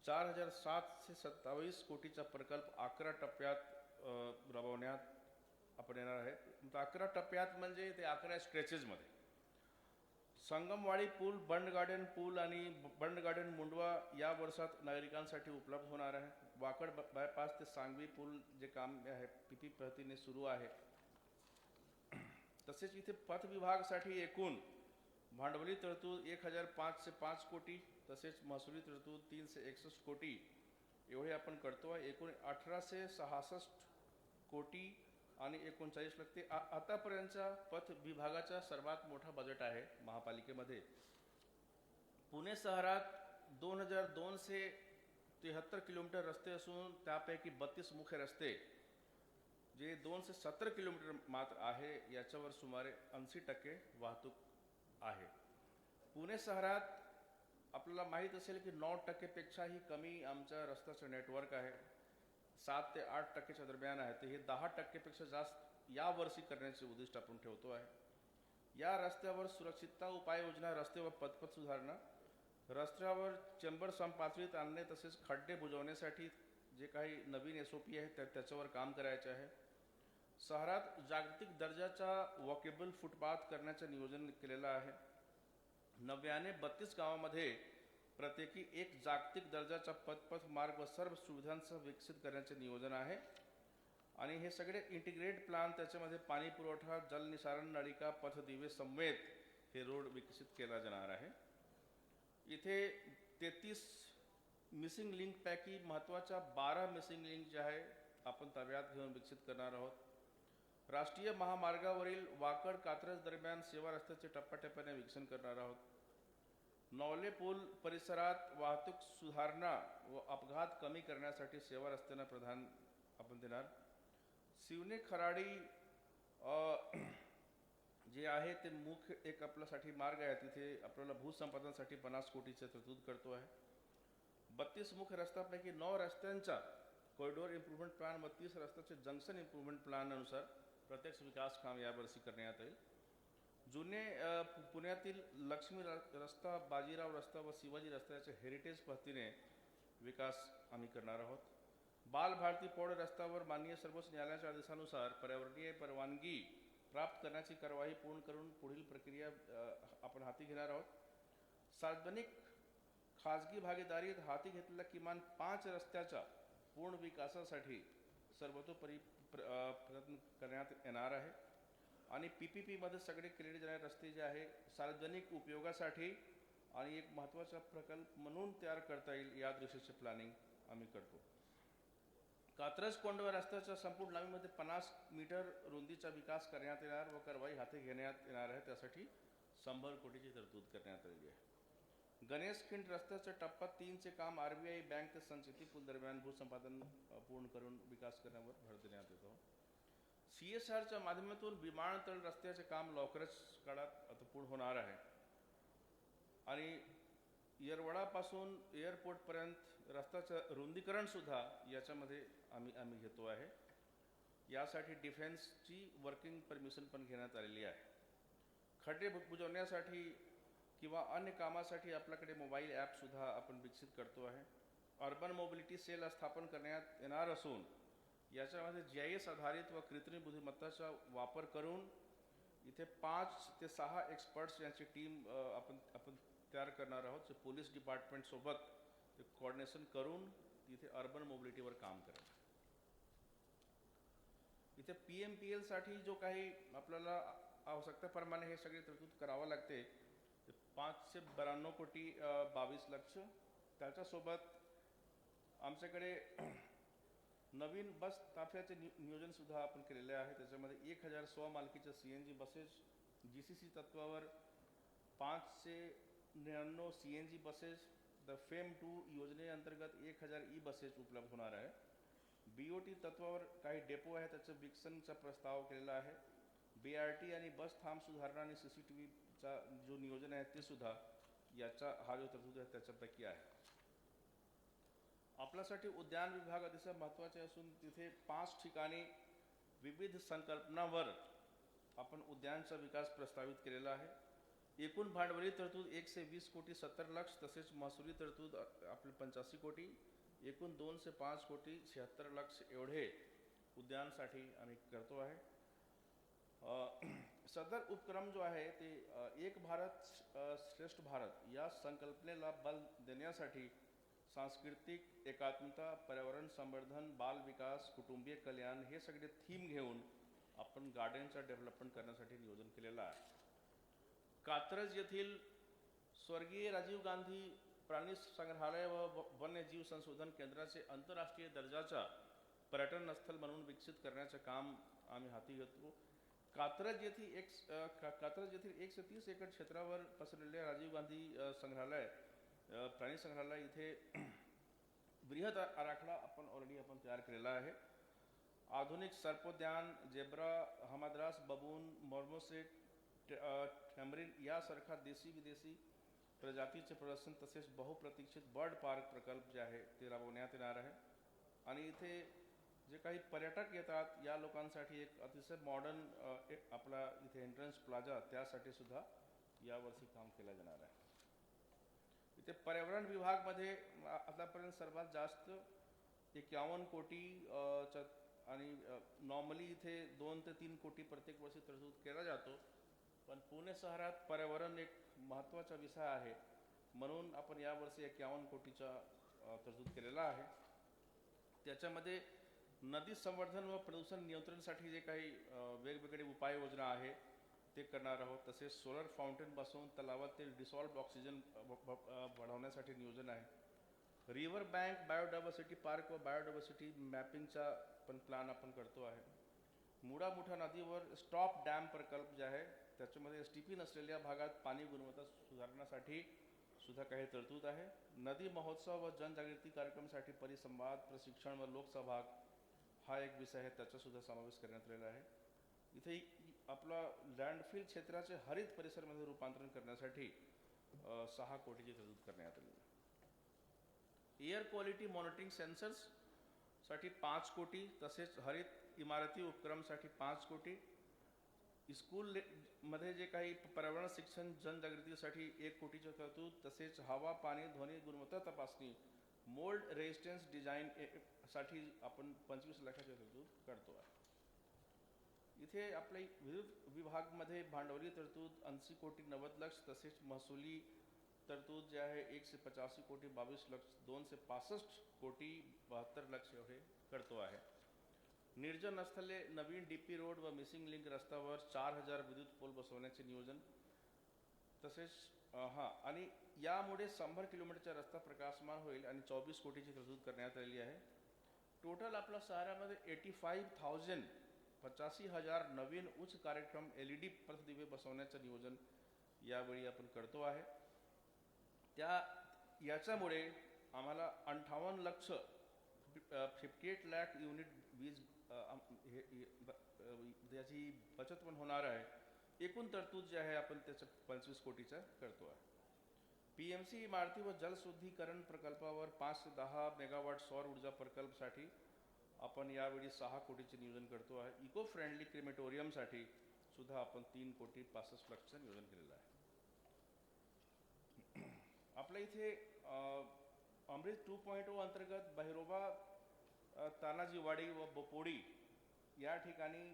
4,727 कोटीचा प्रकल्प 11 टप्प्यात राबवण्यात आपण येणार आहे. 11 टप्प्यात म्हणजे ते 11 स्ट्रेचेसमध्ये. संगमवाडी पूल, बंड गार्डन पूल आणि बंड गार्डन मुंडवा या वर्षात नागरिकांसाठी उपलब्ध होणार आहे. वाकड बायपास ते सांगवी पूल जे काम आहे PP पद्धतीने सुरू आहे. तसेच इथे पथ विभागासाठी एकूण भांडवली तरतूद 1,505 कोटी तसेच महसुली तरतूद 361 कोटी एवढे आपण करतो आहे. एकूण 1,866 कोटी आणि 39 लाख ते आतापर्यंतचा पथ विभागाचा सर्वात मोठा बजेट आहे महापालिकेमध्ये. पुणे शहरात 2,273 किलोमीटर रस्ते असून त्यापैकी 32 मुख्य रस्ते जे 270 किलोमीटर मात्र आहे याच्यावर सुमारे 80% वाहतूक आहे. पुणे शहरात आपल्याला माहीत असेल की 9% कमी आमच्या रस्त्याचं नेटवर्क आहे. 7 ते 8% दरम्यान आहे. तर हे 10% जास्त यावर्षी करण्याचे उद्दिष्ट आपण ठेवतो आहे. या रस्त्यावर सुरक्षितता उपाययोजना, रस्ते व पथपथ सुधारणा, रस्त्यावर चेंबर समपातळीत आणणे तसेच खड्डे बुजवण्यासाठी जे काही नवीन SOP आहे त्याच्यावर काम करायचे आहे. शहरात जागतिक दर्जाचा वॉकेबल फुटपाथ करण्याचं नियोजन केलेलं आहे. 32 गावामध्ये प्रत्येकी एक जागतिक दर्जाचा पथपथ मार्ग व सर्व सुविधांसह विकसित करण्याचे नियोजन आहे. आणि हे सगळे इंटिग्रेट प्लान त्याच्यामध्ये पाणी पुरवठा, जलनिसारण, नळिका, पथदिवे समेत हे रोड विकसित केला जाणार आहे. इथे 33 मिसिंग लिंकपैकी महत्त्वाच्या 12 मिसिंग लिंक जे आहे आपण ताब्यात घेऊन विकसित करणार आहोत. राष्ट्रीय महामार्गावरील वाकड कात्रज दरम्यान सेवा रस्त्याचे टप्प्याटप्प्याने विकसन करणार आहोत. नवले पूल परिसरात वाहतूक सुधारणा व अपघात कमी करण्यासाठी सेवा रस्त्यांना प्राधान्य आपण देणार. शिवने खराडी जे आहे ते मुख्य एक आपल्यासाठी मार्ग आहे. तिथे आपल्याला भूसंपादनासाठी 50 कोटीची तरतूद करतो आहे. 32 मुख्य रस्त्यापैकी 9 रस्त्यांचा कॉरिडोर इम्प्रूव्हमेंट प्लॅन व 30 रस्त्याचे जंक्शन इम्प्रूव्हमेंट प्लॅननुसार प्रत्यक्ष विकास काम यावर्षी करण्यात येईल. जुने पुण्यातील लक्ष्मी रस्ता, बाजीराव रस्ता व शिवाजी रस्त्याचे हेरिटेज पद्धतीने विकास आम्ही करणार आहोत. बालभारती पौड रस्त्यावर माननीय सर्वोच्च न्यायालयाच्या आदेशानुसार पर्यावरणीय परवानगी प्राप्त करण्याची कार्यवाही पूर्ण करून पुढील प्रक्रिया आपण हाती घेणार आहोत. सार्वजनिक खाजगी भागीदारीत हाती घेतलेल्या किमान 5 रस्त्याच्या पूर्ण विकासासाठी सर्वतोपरी प्रयत्न करण्यात येणार आहे. आणि PPPमध्ये सगळे केलेले जाणारे रस्ते जे आहे सार्वजनिक उपयोगासाठी आणि एक महत्त्वाचा प्रकल्प म्हणून तयार करता येईल या दृष्टीचे प्लॅनिंग आम्ही करतो. कात्रज कोंढवा रस्त्याच्या संपूर्ण लांबीमध्ये 50 मीटर रुंदीचा विकास करण्यात येणार व कारवाई हाती घेण्यात येणार आहे. त्यासाठी 100 कोटीची तरतूद करण्यात आलेली आहे. गणेशखिंड रस्त्याच्या टप्पा 3 चे काम RBI बँक ते संचेती पूल दरम्यान भूसंपादन पूर्ण करून विकास करण्यावर भर देण्यात येतो. CSRच्या माध्यमातून विमानतळ रस्त्याचे काम लवकरच काळात आता पूर्ण होणार आहे. आणि येरवडापासून एअरपोर्टपर्यंत रस्त्याचं रुंदीकरणसुद्धा याच्यामध्ये आम्ही घेतो आहे. यासाठी डिफेन्सची वर्किंग परमिशन पण घेण्यात आलेली आहे. खड्डे बुजवण्यासाठी किंवा अन्य कामासाठी आपल्याकडे मोबाईल ॲपसुद्धा आपण विकसित करतो आहे. अर्बन मोबिलिटी सेल स्थापन करण्यात येणार असून याच्यामध्ये GIS आधारित व कृत्रिम बुद्धिमत्ताचा वापर करून इथे 5 ते 6 एक्सपर्ट्स यांची टीम आपण तयार करणार आहोत, जे पोलीस डिपार्टमेंटसोबत ते कोऑर्डिनेशन करून इथे अर्बन मोबिलिटीवर काम करेल. इथे PMPL साठी जो काही आपल्याला आवश्यकतेप्रमाणे हे सगळे तरतूद करावं लागते, 592 कोटी 22 लक्ष. त्याच्यासोबत आमच्याकडे नवीन बस ताफ्याचे नियोजनसुद्धा आपण केलेले आहे. त्याच्यामध्ये 1000 स्वमालकीच्या CNG बसेस, GCC तत्वावर 599 CNG बसेस, द FAME 2 योजनेअंतर्गत 1000 बसेस उपलब्ध होणार आहे. BOT तत्वावर काही डेपो आहे, त्याचं विकसनचा प्रस्ताव केलेला आहे. BRT आणि बस थांब सुधारणा आणि CCTVचा जो नियोजन आहे ते सुद्धा याचा हा जो तरतूद आहे त्याच्यापैकी आहे. आपल्यासाठी उद्यान विभाग अतिशय महत्त्वाचे असून तिथे 5 ठिकाणी विविध संकल्पनावर आपण उद्यानचा विकास प्रस्तावित केलेला आहे. एकूण भांडवली तरतूद 120 कोटी 70 लाख, तसेच महसुली तरतूद आपली 85 कोटी, एकूण 2 से 5 कोटी 76 लाख एवढे उद्यानसाठी आम्ही करतो आहे. सदर उपक्रम जो आहे ते एक भारत श्रेष्ठ भारत या संकल्पनेला बल देण्यासाठी सांस्कृतिक एकात्मता, पर्यावरण संवर्धन, बाल विकास, कुटुंबीय कल्याण हे सगळे थीम घेऊन आपण गार्डनचं डेव्हलपमेंट करण्यासाठी नियोजन केलेलं आहे. कात्रज येथील स्वर्गीय राजीव गांधी प्राणी संग्रहालय व वन्यजीव संशोधन केंद्राचे आंतरराष्ट्रीय दर्जाचा पर्यटन स्थळ म्हणून विकसित करण्याचे काम आम्ही हाती घेतो. कात्रज येथील 130 एकर क्षेत्रावर पसरलेले राजीव गांधी प्राणी संग्रहालय इथे बृहत आराखडा आपण तयार केलेला आहे. आधुनिक सर्पोद्यान, जेब्रा, हमाद्रास, बबून, मॉर्मोसेट, टॅमरिन यासारखा देशी विदेशी प्रजातीचे प्रदर्शन तसेच बहुप्रतीक्षित बर्ड पार्क प्रकल्प जे आहे ते राबवण्यात येणार आहे. आणि इथे जे काही पर्यटक येतात या लोकांसाठी एक अतिशय मॉडर्न आपला इथे एंट्रन्स प्लाझा त्यासाठी सुद्धा यावर्षी काम केलं जाणार आहे. इथे पर्यावरण विभागमध्ये आतापर्यंत सर्वात जास्त 51 कोटी आणि नॉर्मली इथे 2 ते 3 कोटी प्रत्येक वर्षी तरतूद केला जातो. पण पुणे शहरात पर्यावरण एक महत्त्वाचा विषय आहे म्हणून आपण यावर्षी 51 कोटीचा तरतूद केलेला आहे. त्याच्यामध्ये नदी संवर्धन व प्रदूषण नियंत्रणासाठी जे काही वेगवेगळे उपाययोजना आहे ते करणार आहोत. तसेच सोलर फाउंटेन बसवून तलावातील डिसॉल्व्ड ऑक्सिजन वाढवण्यासाठी नियोजन आहे. रिव्हर बँक बायोडायव्हर्सिटी पार्क व बायोडायव्हर्सिटी मॅपिंगचा पण प्लॅन आपण करतो आहे. मुळा मुठा नदीवर स्टॉप डॅम प्रकल्प जे आहे त्याच्यामध्ये STP नसलेल्या भागात पाणी गुणवत्ता सुधारण्यासाठी सुद्धा काही तरतूद आहे. नदी महोत्सव व जनजागृती कार्यक्रमासाठी परिसंवाद, प्रशिक्षण व लोकसहभाग हा एक विषय आहे, त्याचा सुद्धा समावेश करण्यात आलेला आहे. इथे आपला लँडफिल क्षेत्राचे हरित परिसरामध्ये रूपांतरण करण्यासाठी 6 कोटीची तरतूद करण्यात आली आहे. एअर क्वालिटी मॉनिटरिंग सेन्सर्स साठी 5 कोटी, तसेच हरित इमारती उपक्रमसाठी 5 कोटी, स्कूल मध्ये जे काही पर्यावरण शिक्षण जनजागृतीसाठी 1 कोटीची तरतूद, तसेच हवा, पाणी, ध्वनी गुणवत्ता तपासणी, मोल्ड रेजिस्टन्स डिझाईन साठी आपण 25 लाखाची तरतूद करतो आहे. इथे आपल्या विविध विभागामध्ये भांडवली तरतूद 80 कोटी 90 लाख, तसेच महसुली तरतूद जे आहे 185 कोटी 22 लाख, 265 कोटी 72 लाख एवढे करतो आहे. निर्जन स्थळे, नवीन DP रोड व मिसिंग लिंक रस्त्यावर 4000 विद्युत पोल बसवण्याचे नियोजन. तसेच आणि यामुळे 100 किलोमीटरचा रस्ता प्रकाशमान होईल आणि 24 कोटीची तरतूद करण्यात आलेली आहे. टोटल आपल्या शहरामध्ये 85,000 नवीन उच्च कार्यक्रम LED पथदिवे बसवण्याचं नियोजन यावेळी आपण करतो आहे. याच्यामुळे आम्हाला 58 लाख 58 लाख युनिट वीज याची बचत पण होणार आहे. एकूण तरतूद जे आहे आपण त्याचं 25 कोटीचा करतो आहे. PMC इमारती व जलशुद्धीकरण प्रकल्पावर 5 ते 10 मेगावॉट सौर ऊर्जा प्रकल्पसाठी आपण यावेळी 6 कोटीचे नियोजन करतो आहे. इको फ्रेंडली क्रिमेटोरियमसाठी सुद्धा आपण 3 कोटी 65 लाखाचं नियोजन केलेलं आहे. आपल्या इथे अमृत 2.0 अंतर्गत बहिरोबा, तानाजीवाडी व बोपोडी या ठिकाणी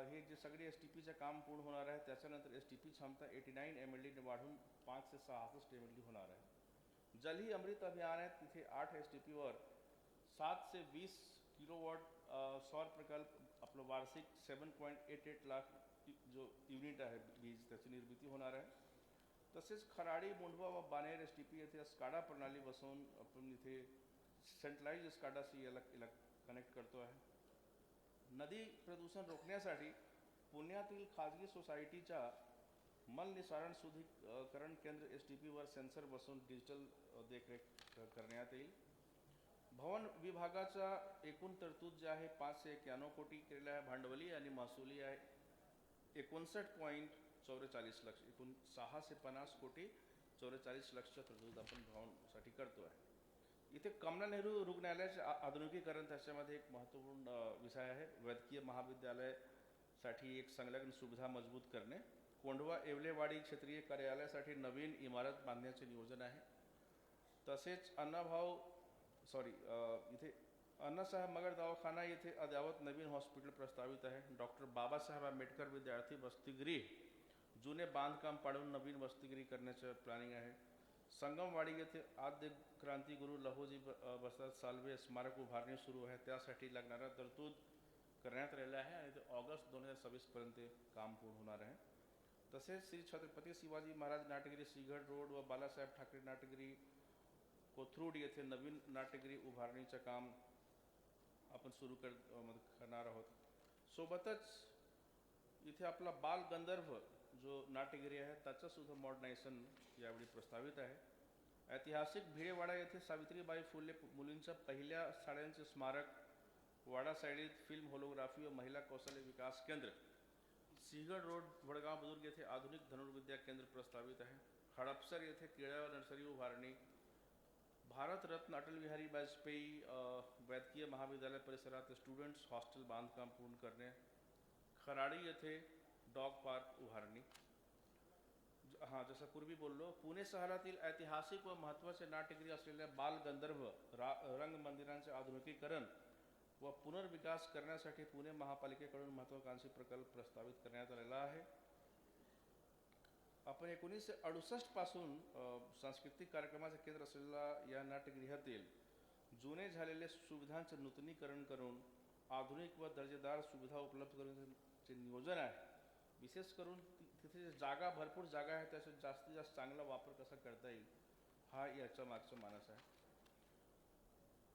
हे जे सगळे STPचं काम पूर्ण होणार आहे. त्याच्यानंतर STP क्षमता 89 MLD वाढून 5 ते 66 MLD होणार आहे. जल ही अमृत अभियान आहे, तिथे 8 STPवर 7 ते 20 किलोवॉट सौर प्रकल्प आपलं वार्षिक 7.88 लाख जो युनिट आहे वीज त्याची निर्मिती होणार आहे. तसेच खराडी, मुंढवा व बानेर STP येथे स्काडा प्रणाली बसवून आपण इथे सेंट्रलाइज स्काडाशी याला कनेक्ट करतो आहे. नदी प्रदूषण रोखण्यासाठी पुण्यातील खाजगी सोसायटीच्या मल निसारण शुद्धीकरण केंद्र STPवर सेन्सर बसवून डिजिटल देखरेख करण्यात येईल. भवन विभागाचा एकूण तरतूद जे आहे 591 कोटी केलेला आहे. भांडवली आणि महसुली आहे 59.44 लाख. एकूण 6 ते 50 कोटी 44 लाखच्या तरतूद आपण भवनसाठी करतो आहे. इथे कमला नेहरू रुग्णालयाचे आधुनिकीकरण त्याच्यामध्ये एक महत्त्वपूर्ण विषय आहे. वैद्यकीय महाविद्यालयासाठी एक संलग्न सुविधा मजबूत करणे. कोंढवा येवलेवाडी क्षेत्रीय कार्यालयासाठी नवीन इमारत बांधण्याचे नियोजन आहे. तसेच इथे अण्णासाहेब मगर दवाखाना येथे अद्यावत नवीन हॉस्पिटल प्रस्तावित आहे. डॉक्टर बाबासाहेब आंबेडकर विद्यार्थी वसतिगृह जुने बांधकाम पाडून नवीन वसतिगृह करण्याचं प्लॅनिंग आहे. संगमवाडी येथे आद्य क्रांतिगुरू लहोजी प्रसाद साल्वे स्मारक उभारणी सुरू आहे. त्यासाठी लागणारा तरतूद करण्यात आलेला आहे आणि ते ऑगस्ट 2026 पर्यंत काम पूर्ण होणार आहे. तसेच श्री छत्रपती शिवाजी महाराज नाट्यगृह सिंहगड रोड व बालासाहेब ठाकरे नाट्यगृह कोथरूड येथे नवीन नाट्यगृह उभारणीचं काम आपण सुरू करणार आहोत. सोबतच इथे आपला बाल गंधर्व जो नाट्यगृह आहे त्याचं सुद्धा मॉडर्नायझेशन यावेळी प्रस्तावित आहे. ऐतिहासिक भिडेवाडा येथे सावित्रीबाई फुले मुलींच्या पहिल्या शाळांचे स्मारक, वाडा साईडीत फिल्म होलोग्राफी व महिला कौशल्य विकास केंद्र, सिंहगड रोड वडगाव बुजुर्ग येथे आधुनिक धनुर्विद्या केंद्र प्रस्तावित आहे. हडपसर येथे केळ्या नर्सरी उभारणी, भारतरत्न अटल बिहारी वाजपेयी वैद्यकीय महाविद्यालय परिसरात स्टुडंट्स हॉस्टेल बांधकाम पूर्ण करणे, खराडी येथे डॉग पार्क उभारणी. जसं पूर्वी बोललो, पुणे शहरातील ऐतिहासिक व महत्त्वाचे नाट्यगृह असलेल्या बाल गंधर्व रंगमंदिरांचे आधुनिकीकरण व पुनर्विकास करण्यासाठी पुणे महापालिकेकडून महत्त्वाकांक्षी प्रकल्प प्रस्तावित करण्यात आलेला आहे. आपण 1968 पासून सांस्कृतिक कार्यक्रमाचे केंद्र असलेल्या या नाट्यगृहातील जुने झालेले सुविधांचे नूतनीकरण करून आधुनिक व दर्जेदार सुविधा उपलब्ध करण्याचे नियोजन आहे. विशेष करून तिथे जागा भरपूर जागा आहे, त्याचा जास्तीत जास्त चांगला वापर कसा करता येईल हा याचा मागचा मानस आहे.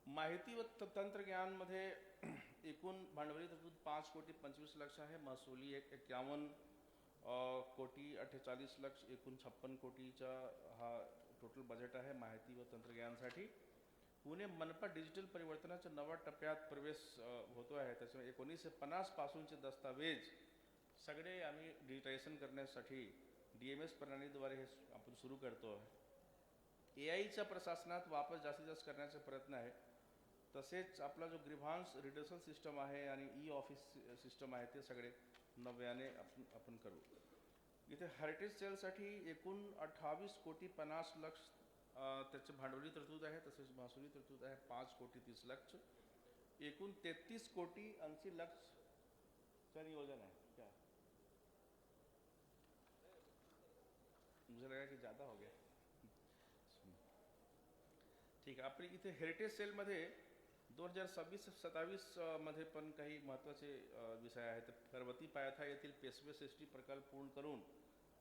माहिती व तंत्रज्ञानमध्ये एकूण भांडवली तरतूद 5 कोटी 25 लाख आहे. महसुली 51 कोटी 48 लाख, एकूण 56 कोटीचा हा टोटल बजेट आहे माहिती व तंत्रज्ञानासाठी. पुणे मनपा डिजिटल परिवर्तनाच्या नव्या टप्प्यात प्रवेश होतो आहे. त्याच्यामुळे 1950 पासूनचे दस्तावेज सगळे आम्ही डिजिटायझेशन करण्यासाठी DMS प्रणालीद्वारे हे आपण सुरू करतो आहे. AIचा प्रशासनात वापर जास्तीत जास्त करण्याचा प्रयत्न आहे. तसेच आपला जो ग्रीव्हान्स रिडर्सल सिस्टम आहे आणि ऑफिस सिस्टम आहे ते सगळे नव्याने आपण करू. इथे हेरिटेज सेलसाठी एकूण 28 कोटी 50 लाख त्याचे भांडवली तरतूद आहे. तसेच महसुली तरतूद आहे 5 कोटी 30 लाख. एकूण 33 कोटी 80 लाखचं नियोजन आहे. क्या मुझे लगा कि ज़्यादा हो गया. ठीक आहे. आपली इथे हेरिटेज सेलमध्ये 2026-27 मध्ये पण काही महत्त्वाचे विषय आहेत. पर्वती पायथा येथील पेशवे सृष्टी प्रकल्प पूर्ण करून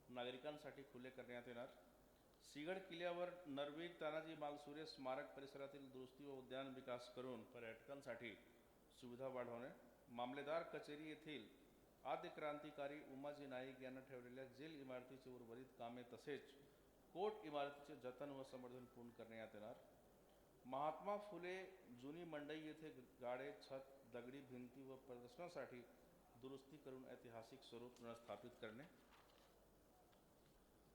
नागरिकांसाठी खुले करण्यात येणार. सिंहगड किल्ल्यावर नरवीर तानाजी मालसुरे स्मारक परिसरातील दुरुस्ती व उद्यान विकास करून पर्यटकांसाठी सुविधा वाढवणे. मामलेदार कचेरी येथील आद्य क्रांतिकारी उमाजी नाईक यांना ठेवलेल्या जेल इमारतीचे उर्वरित कामे तसेच कोर्ट इमारतीचे जतन व संवर्धन पूर्ण करण्यात येणार. महात्मा फुले जुनी मंडई येथे गाडे, छत, दगडी भिंती व प्रदर्शनासाठी दुरुस्ती करून ऐतिहासिक स्वरूप पुनर्स्थापित करणे.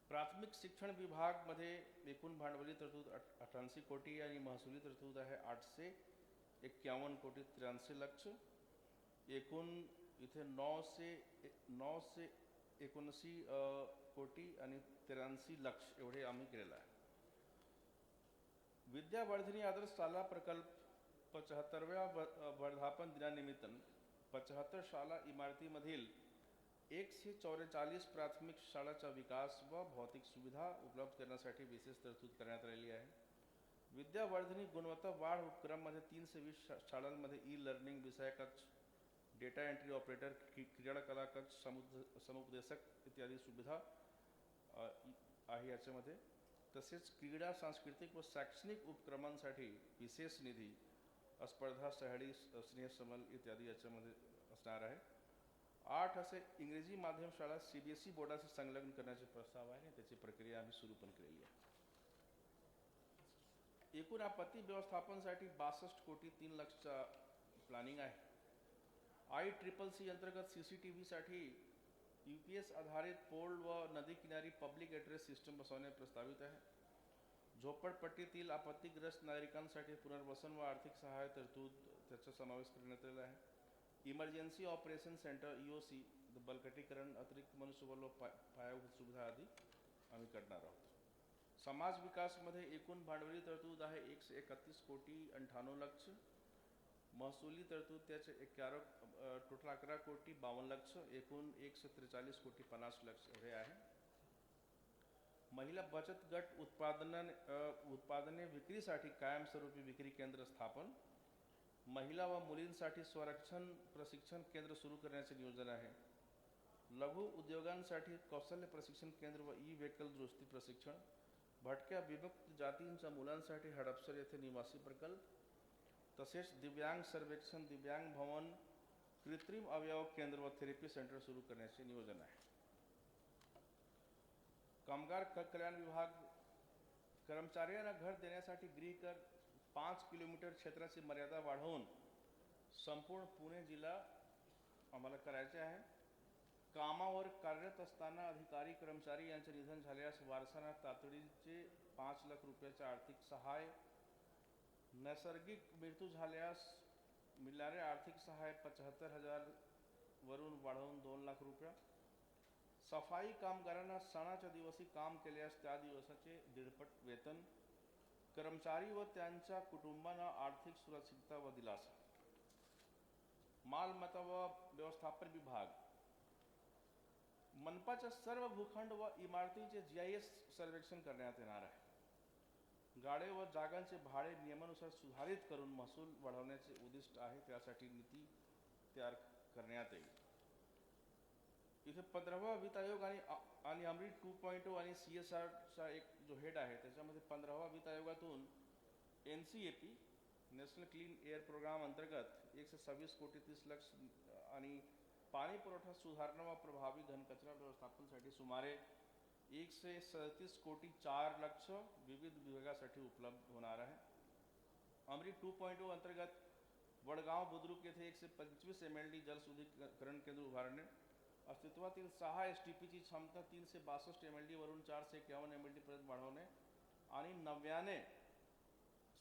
प्राथमिक शिक्षण विभागमध्ये एकूण भांडवली तरतूद 88 कोटी आणि महसुली तरतूद आहे 851 कोटी 83 लक्ष. एकूण इथे 9 से 79 कोटी आणि 83 लक्ष एवढे आम्ही केलेलं आहे. विद्यावर्धिनी आदर्श शाळा प्रकल्प 75व्या वर्धापन दिनानिमित्त 75 शाळा इमारतीमधील 144 प्राथमिक शाळांचा विकास व भौतिक सुविधा उपलब्ध करण्यासाठी विशेष तरतूद करण्यात आलेली आहे. विद्यावर्धिनी गुणवत्ता वाढ उपक्रममध्ये 320 शाळांमध्ये ई लर्निंग विषय कक्ष, डेटा एंट्री ऑपरेटर, क्रीडा कला कक्ष, समुपदेशक इत्यादी सुविधा आहे याच्यामध्ये. तसेच क्रीडा, सांस्कृतिक व शैक्षणिक उपक्रमांसाठी विशेष निधी, स्पर्धा, सहली, स्नेहसमल इत्यादी याच्यामध्ये असणार आहे. 8 असे इंग्रजी माध्यम शाळा CBSE बोर्डाशी संलग्न करण्याचे प्रस्ताव आहे. त्याची प्रक्रिया आम्ही सुरू पण केलेली आहे. एकूण आपत्ती व्यवस्थापनासाठी 62 कोटी 3 लक्षचा प्लॅनिंग आहे. ICCC अंतर्गत CCTVसाठी UPS आधारित पोल व नदी किनारी पब्लिक ॲड्रेस सिस्टम बसवणे प्रस्तावित आहे. झोपडपट्टीतील आपत्तीग्रस्त नागरिकांसाठी पुनर्वसन व आर्थिक सहाय्य तरतूद त्याचा समावेश करण्यात आलेला आहे. इमर्जन्सी ऑपरेशन सेंटर EOC बलकटीकरण, अतिरिक्त मनुष्यबळ, पायाभूत सुविधा आदी आम्ही करणार आहोत. समाज विकासमध्ये एकूण भांडवली तरतूद आहे 131 कोटी 98 लक्ष. महसुली तरतूद त्याचे 11 कोटी 52 लक्ष. एकूण 143 कोटी 50 लक्ष एवढे आहे. महिला बचत गट उत्पादने विक्रीसाठी कायमस्वरूपी विक्री केंद्र स्थापन. महिला व मुलींसाठी स्वरक्षण प्रशिक्षण केंद्र सुरू करण्याचे नियोजन आहे. लघु उद्योगांसाठी कौशल्य प्रशिक्षण केंद्र व ई-व्हेकल दुरुस्ती प्रशिक्षण. भटक्या विमुक्त जातींच्या मुलांसाठी हडपसर येथे निवासी प्रकल्प. तसेच दिव्यांग सर्वेक्षण, दिव्यांग भवन, कृत्रिम अवयव केंद्र व थेरपी सेंटर सुरू करण्याचे नियोजन आहे. कामगार कल्याण विभाग कर्मचाऱ्यांना घर देण्यासाठी गृहकर 5 किलोमीटर क्षेत्राची मर्यादा वाढवून संपूर्ण पुणे जिल्हा आम्हाला करायचे आहे. कामावर कार्यरत असताना अधिकारी कर्मचारी यांचे निधन झाल्यास वारसांना तातडीचे 5 लाख रुपयाचे आर्थिक सहाय्य. नैसर्गिक मृत्यू झाल्यास मिळणारे आर्थिक सहाय्य 75,000 वरून वाढवून 2 लाख रुपये. सफाई कामगारांना सणाच्या दिवशी काम केल्यास त्या दिवसाचे 1.5 वेतन. कर्मचारी व त्यांच्या कुटुंबांना आर्थिक सुरक्षितता व दिलासा. मालमत्ता व व्यवस्थापन विभाग मनपाच्या सर्व भूखंड व इमारतींचे GIS सर्वेक्षण करण्यात येणार आहे. गाडे व जागांचे भाडे नियमानुसार सुधारित करून महसूल वाढवण्याचे उद्दिष्ट आहे. त्यासाठी नीती तयार करण्यात येईल. इथे 15वा वित्त आयोग आणि अमृत 2.0 आणि CSRचा एक जो हेड आहे त्याच्यामध्ये 15वा वित्त आयोगातून NCAP national clean air program अंतर्गत 126 कोटी 30 लक्ष आणि पाणी पुरवठा सुधारणा व प्रभावी घनकचरा व्यवस्थापनासाठी सुमारे 137 कोटी 4 लक्ष विविध विभागासाठी उपलब्ध होणार आहे. अमृत 2.0 अंतर्गत वडगाव बुद्रुक येथे 125 MLD जलशुद्धीकरण केंद्र उभारणे. अस्तित्वातील 6 STPची क्षमता 3 से 62 MLD वरून 4 से 51 MLD पर्यंत वाढवणे आणि नव्याने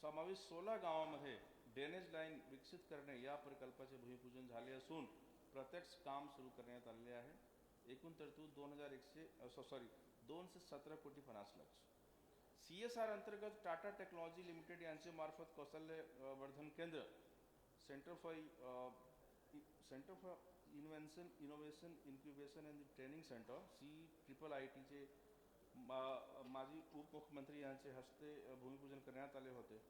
समाविष्ट 16 गावांमध्ये ड्रेनेज लाईन विकसित करणे या प्रकल्पाचे भूमिपूजन झाले असून प्रत्यक्ष काम सुरू करण्यात आलेले आहे. एकूण तरतूद 2 से 17 कोटी 50 लक्ष. CSR अंतर्गत टाटा टेक्नॉलॉजी लिमिटेड यांचे मार्फत कौशल्य वर्धन केंद्र, centre for innovation incubation and training centre CIITचे माजी उपमुख्यमंत्री यांचे हस्ते भूमिपूजन करण्यात आले होते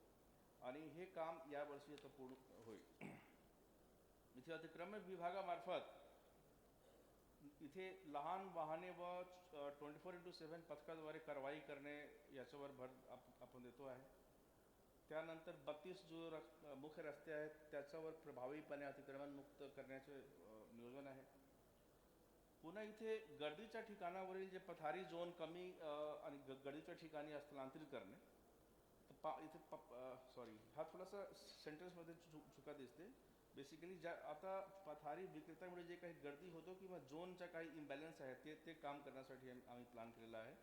आणि हे काम यावर्षी आता पूर्ण होईल. इथे अतिक्रमण विभागामार्फत इथे लहान वाहने व 24/7 पथकाद्वारे कारवाई करणे याच्यावर भर आपण देतो आहे. त्यानंतर 32 जो मुख्य रस्ते आहेत त्याच्यावर प्रभावीपणे अतिक्रमण मुक्त करण्याचे नियोजन आहे. पुन्हा इथे गर्दीच्या ठिकाणावरील जे पथारी झोन कमी आणि गर्दीच्या ठिकाणी स्थलांतरित करणे. इथे हा थोडासा सेंटेन्समध्ये चुका दिसते. बेसिकली ज्या आता पथारी विक्रेत्यामुळे जे काही गर्दी होतो किंवा झोनच्या काही इम्बॅलन्स आहेत ते काम करण्यासाठी आम्ही प्लॅन केलेला आहे.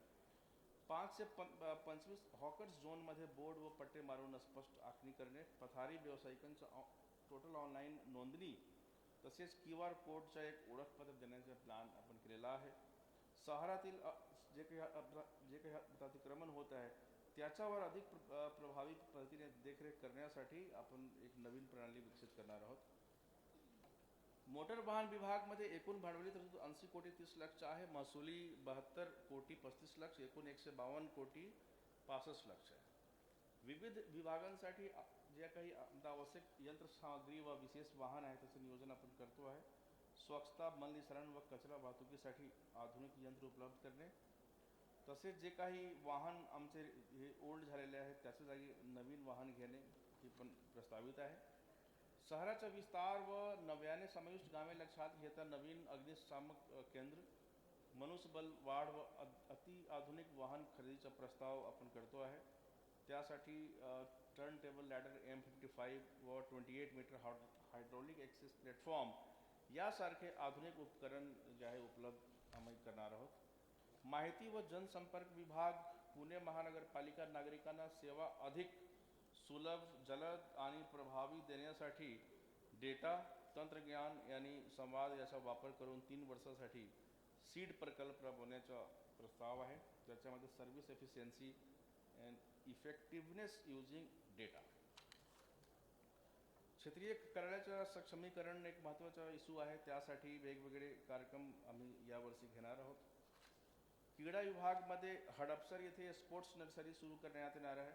5 से 25 हॉकर्स झोनमध्ये बोर्ड व पट्टे मारून स्पष्ट आखणी करणे, पथारी व्यावसायिकांचं टोटल ऑनलाईन नोंदणी तसेच QR कोडचा एक ओळखपत्र देण्याचा प्लॅन आपण केलेला आहे. शहरातील जे काही अतिक्रमण होत आहे त्याच्यावर अधिक प्रभावी पद्धतीने देखरेख करण्यासाठी आपण एक नवीन प्रणाली विकसित करणार आहोत. मोटर वाहन विभागमध्ये एकूण भांडवली तरतूद 80 कोटी 30 लाख आहे. महसुली 72 कोटी 35 लाख, एकूण 152 कोटी 65 लाख आहे. विविध विभागांसाठी ज्या काही आवश्यक यंत्रसामग्री व विशेष वाहन आहे त्याचं नियोजन आपण करतो आहे. स्वच्छता, मलनिःसरण व कचरा वाहतुकीसाठी आधुनिक यंत्र उपलब्ध करणे, तसेच जे काही वाहन आमचे हे ओल्ड झालेले आहेत त्याच्या जागी नवीन वाहन घेणे हे पण प्रस्तावित आहे. शहराचा विस्तार व नव्याने समाविष्ट गावे लक्षात घेता नवीन अग्निशामक केंद्र, मनुष्यबळ वाढ व अति आधुनिक वाहन खरेदीचा प्रस्ताव आपण करतो आहे. त्यासाठी टर्न टेबल लॅडर M55 व 28 मीटर हायड्रॉलिक ॲक्सेस प्लॅटफॉर्म यासारखे आधुनिक उपकरण जे आहे उपलब्ध आम्ही करणार आहोत. माहिती व जनसंपर्क विभाग, पुणे महानगरपालिका नागरिकांना सेवा अधिक सुलभ, जलद आणि प्रभावी देण्यासाठी डेटा, तंत्रज्ञान आणि संवाद याचा वापर करून 3 वर्षासाठी सीड प्रकल्प राबवण्याचा प्रस्ताव आहे. त्याच्यामध्ये service efficiency and effectiveness using data. क्षेत्रीय कार्यालयाचं सक्षमीकरण एक महत्त्वाचा इश्यू आहे. त्यासाठी वेगवेगळे कार्यक्रम आम्ही यावर्षी घेणार आहोत. क्रीडा विभागमध्ये हडपसर येथे स्पोर्ट्स नर्सरी सुरू करण्यात येणार आहे.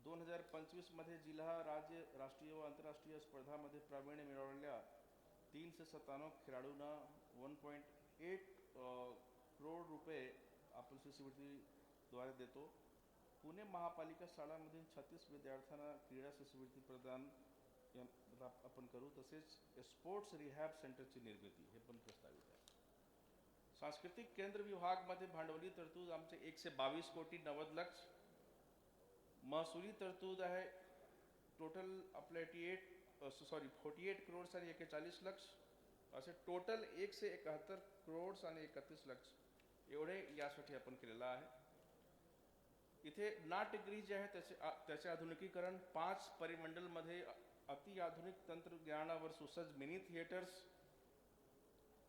2025 जिल्हा, राज्य, राष्ट्रीय व आंतरराष्ट्रीय स्पर्धांमध्ये प्रावीण्य मिळवलेल्या 397 खेळाडूंना 1.8 करोड रुपये आपण शिष्यवृत्तीद्वारे देतो. पुणे महापालिका शाळांमधील 36 विद्यार्थ्यांना क्रीडा शिष्यवृत्ती प्रदान आपण करू. तसेच स्पोर्ट्स रिहॅब सेंटरची निर्मिती हे पण प्रस्तावित आहे. सांस्कृतिक केंद्र विभागमध्ये भांडवली तरतूद आमचे 122 कोटी 90 लाख. महसुली तरतूद आहे टोटल आपल्या 48 करोड आणि 41 लाख, असे टोटल 171 करोड आणि 31 लाख एवढे यासाठी आपण केलेलं आहे. इथे नाट्यगृह जे आहे त्याचे आधुनिकीकरण, 5 परिमंडलमध्ये अति आधुनिक तंत्रज्ञानावर सुसज्ज मिनी थिएटर्स,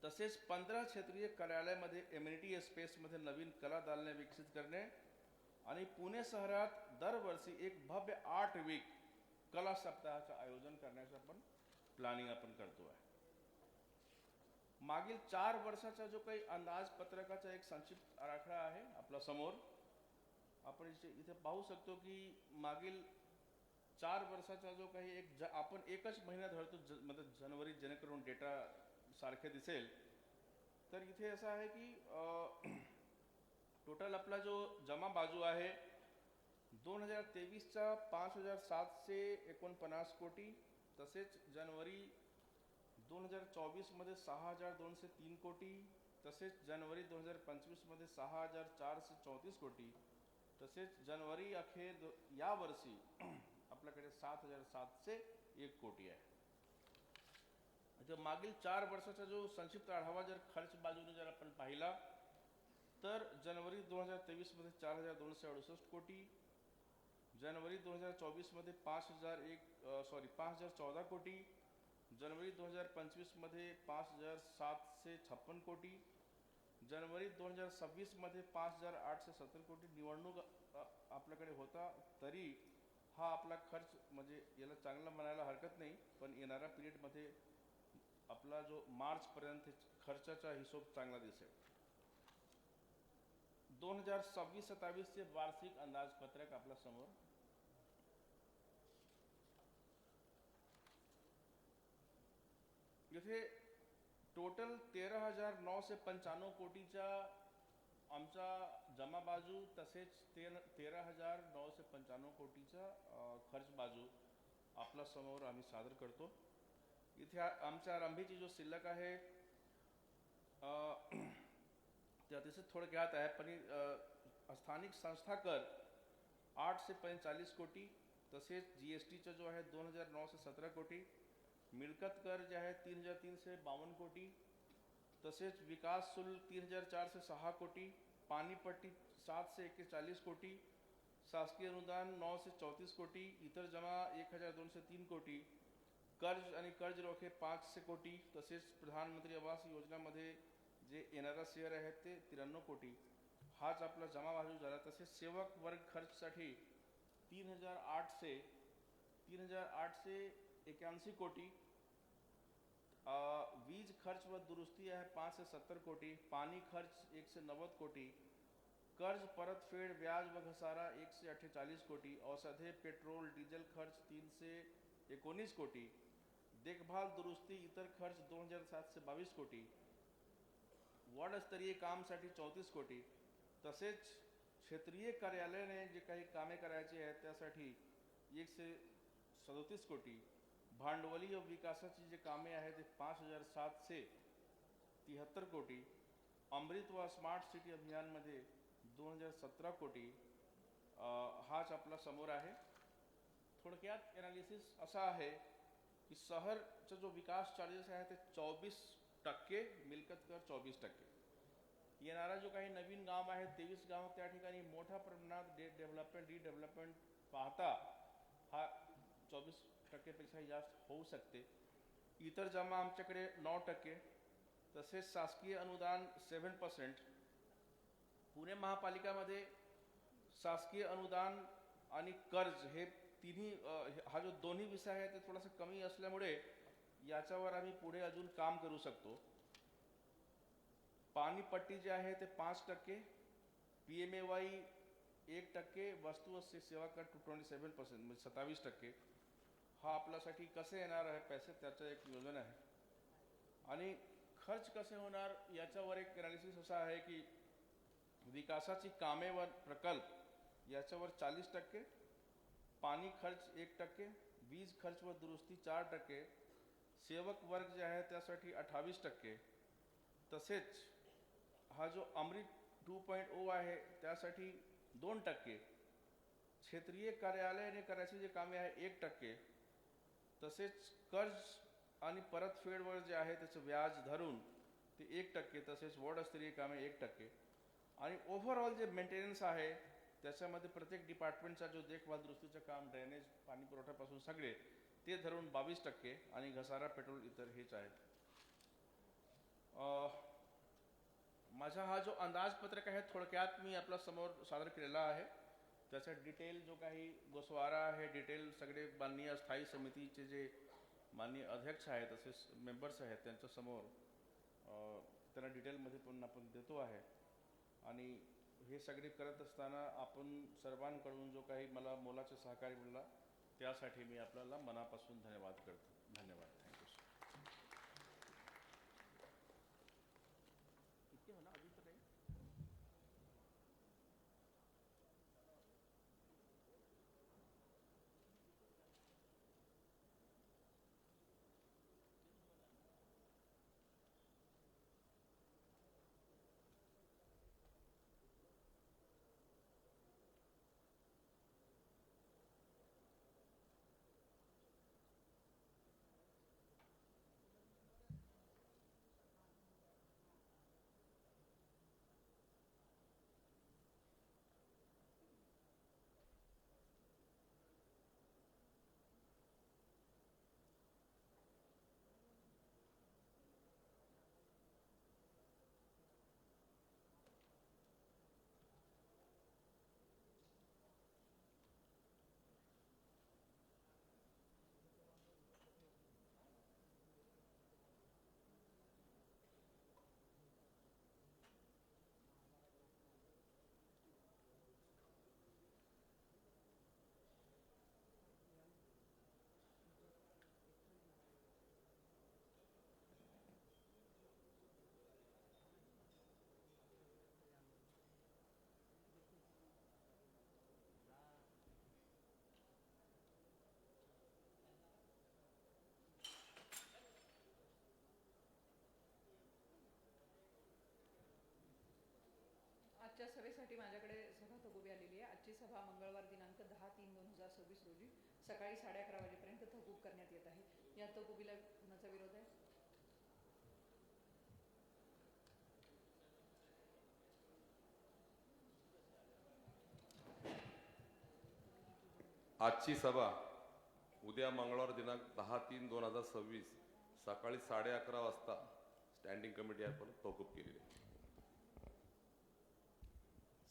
तसेच 15 क्षेत्रीय कार्यालयामध्ये एम्युनिटी स्पेसमध्ये नवीन कला दालने विकसित करणे आणि पुणे शहरात दरवर्षी एक भव्य आर्ट वीक कला सप्ताहाचं आयोजन करण्याचं आपण प्लॅनिंग आपण करतो आहे. मागील 4 वर्षाचा जो काही अंदाजपत्रकाचा एक संक्षिप्त आराखडा आहे आपल्या समोर. आपण इथे पाहू शकतो की मागील 4 वर्षाचा जो काही आपण एकच महिना धरतो मतलब जानेवारी, जेणेकरून डेटा सारखे दिसेल. तर इथे असं आहे की टोटल आपला जो जमा बाजू आहे 2023चा 5,749 कोटी, तसेच जानेवारी 2024 6,203 कोटी, तसेच जानेवारी 2025 6,434 कोटी, तसेच जानेवारी अखेर यावर्षी आपल्याकडे 7,701 कोटी आहे. मागील 4 वर्षाचा जो संक्षिप्त आढावा जर खर्च बाजूने जर आपण पाहिला तर जानेवारी 2023 4,268 कोटी, जानेवारी 2024 5,014 कोटी, जानेवारी 2025 5,756 कोटी, जानेवारी 2026 5,870 कोटी. निवडणूक आपल्याकडे होता तरी हा आपला खर्च म्हणजे याला चांगला म्हणायला हरकत नाही, पण येणाऱ्या पिरियडमध्ये आपला जो मार्चपर्यंत खर्चाचा हिशोब चांगला दिसेल. 2026-27 चे वार्षिक अंदाजपत्रक आपल्या समोर. इथे टोटल 13,995 कोटीचा आमचा जमा बाजू, तसेच 13,995 कोटीचा खर्च बाजू आपल्या समोर आम्ही सादर करतो. इथे आमच्या आरंभीची जो शिल्लक आहे ते अतिशय थोडक्यात आहे, पण स्थानिक संस्था कर 845 कोटी, तसेच GSTचा जो आहे 2,917 कोटी, मिळकत कर जे आहे 3,352 कोटी, तसेच विकास शुल्क 3,406 कोटी, पानी पट्टी 7 से 41 कोटी, शासकीय अनुदान 9 से 34 कोटी, इतर जमा 1203 कोटी, कर्ज आणि कर्ज रोखे 500 कोटी, तसेच प्रधानमंत्री आवास योजनामध्ये जे येणारा शेअर आहेत ते 93 कोटी, हाच आपला जमा वाजू झाला. तसेच सेवक वर्ग खर्चसाठी 3,881 कोटी, वीज खर्च व दुरुस्ती है 5 से 70 कोटी, पानी खर्च 1 से 90 कोटी, कर्ज परतफेड ब्याज व घसारा 1 से 48 कोटी, औषधे पेट्रोल डीजल खर्च 3 से 19 कोटी, देखभाल दुरुस्ती इतर खर्च 2007 से 22 कोटी, वार्ड स्तरीय कामसाठी 34 कोटी, तसेच क्षेत्रीय कार्यालयाने जे काही कामे करायची आहेत त्यासाठी 1 से 37 कोटी, भांडवली व विकासाची जे कामे आहेत ते 5,773 कोटी, अमृत व स्मार्ट सिटी अभियानमध्ये 2017 कोटी, हाच आपला समोर आहे. थोडक्यात एनालिसिस असा आहे की शहरचा जो विकास चार्जेस आहे ते 24%, मिलकत कर 24%. येणारा जो काही नवीन गाव आहे 23 गाव, त्या ठिकाणी मोठ्या प्रमाणात रिडेव्हलपमेंट पाहता हा 24%पेक्षा जास्त होऊ शकते. इतर जमा आमच्याकडे 9%, तसेच शासकीय अनुदान 7%. पुणे महापालिकामध्ये शासकीय अनुदान आणि कर्ज हे तिन्ही हा जो दोन्ही विषय आहे ते थोडासा कमी असल्यामुळे याच्यावर आम्ही पुढे अजून काम करू शकतो. पाणी पट्टी जे आहे ते 5%, PMAY 1%, वस्तू व सेवा कर 27% म्हणजे 27%. हा आपल्यासाठी कसे येणार आहे पैसे त्याचं एक योजना आहे. आणि खर्च कसे होणार याच्यावर एक एनालिसिस असा आहे की विकासाची कामे व प्रकल्प याच्यावर 40%, पाणी खर्च 1%, वीज खर्च व दुरुस्ती 4%, सेवक वर्ग जे आहे त्यासाठी 28%, तसेच हा जो अमृत 2.0 आहे त्यासाठी 2%, क्षेत्रीय कार्यालयाने करायची जे कामे आहे 1%, तसेच कर्ज आणि परतफेडवर जे आहे त्याचं व्याज धरून ते 1%, तसेच वॉर्डस्तरीय कामे 1%, आणि ओव्हरऑल जे मेंटेनन्स आहे त्याच्यामध्ये प्रत्येक डिपार्टमेंटचा जो देखभाल दुरुस्तीचं काम, ड्रेनेज, पाणी पुरवठ्यापासून सगळे ते धरून 22%, आणि घसारा पेट्रोल इतर हेच आहे. माझा हा जो अंदाजपत्रक आहे थोडक्यात मी आपल्या समोर सादर केलेला आहे. त्याचा डिटेल जो काही गोसवारा आहे, डिटेल सगळे माननीय स्थायी समितीचे जे माननीय अध्यक्ष आहेत तसेच मेंबर्स आहेत त्यांच्यासमोर त्यांना डिटेलमध्ये पण आपण देतो आहे. आणि हे सगळे करत असताना आपण सर्वांकडून जो काही मला मोलाचे सहकार्य मिळाला त्यासाठी मी आपल्याला मनापासून धन्यवाद करतो. धन्यवाद. थँक्यू. इतके म्हणा अजून तर नाही. आजच्या सभेसाठी माझ्याकडे सभा तहकूबी आलेली आहे. आजची सभा मंगळवार दिनांक 10/3/2026 रोजी सकाळी 11:30 वाजेपर्यंत तहकूब करण्यात येत आहे. या तहकूबीला कुणाचा विरोध आहे? आजची सभा उद्या मंगळवार दिनांक 10/3/2026 सकाळी 11:30 वाजता स्टँडिंग कमिटी आपण तहकूब केलेली आहे.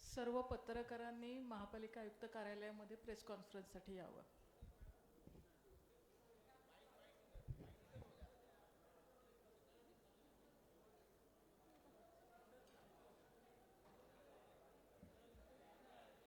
सर्व पत्रकारांनी महापालिका आयुक्त कार्यालयामध्ये प्रेस कॉन्फरन्ससाठी यावं.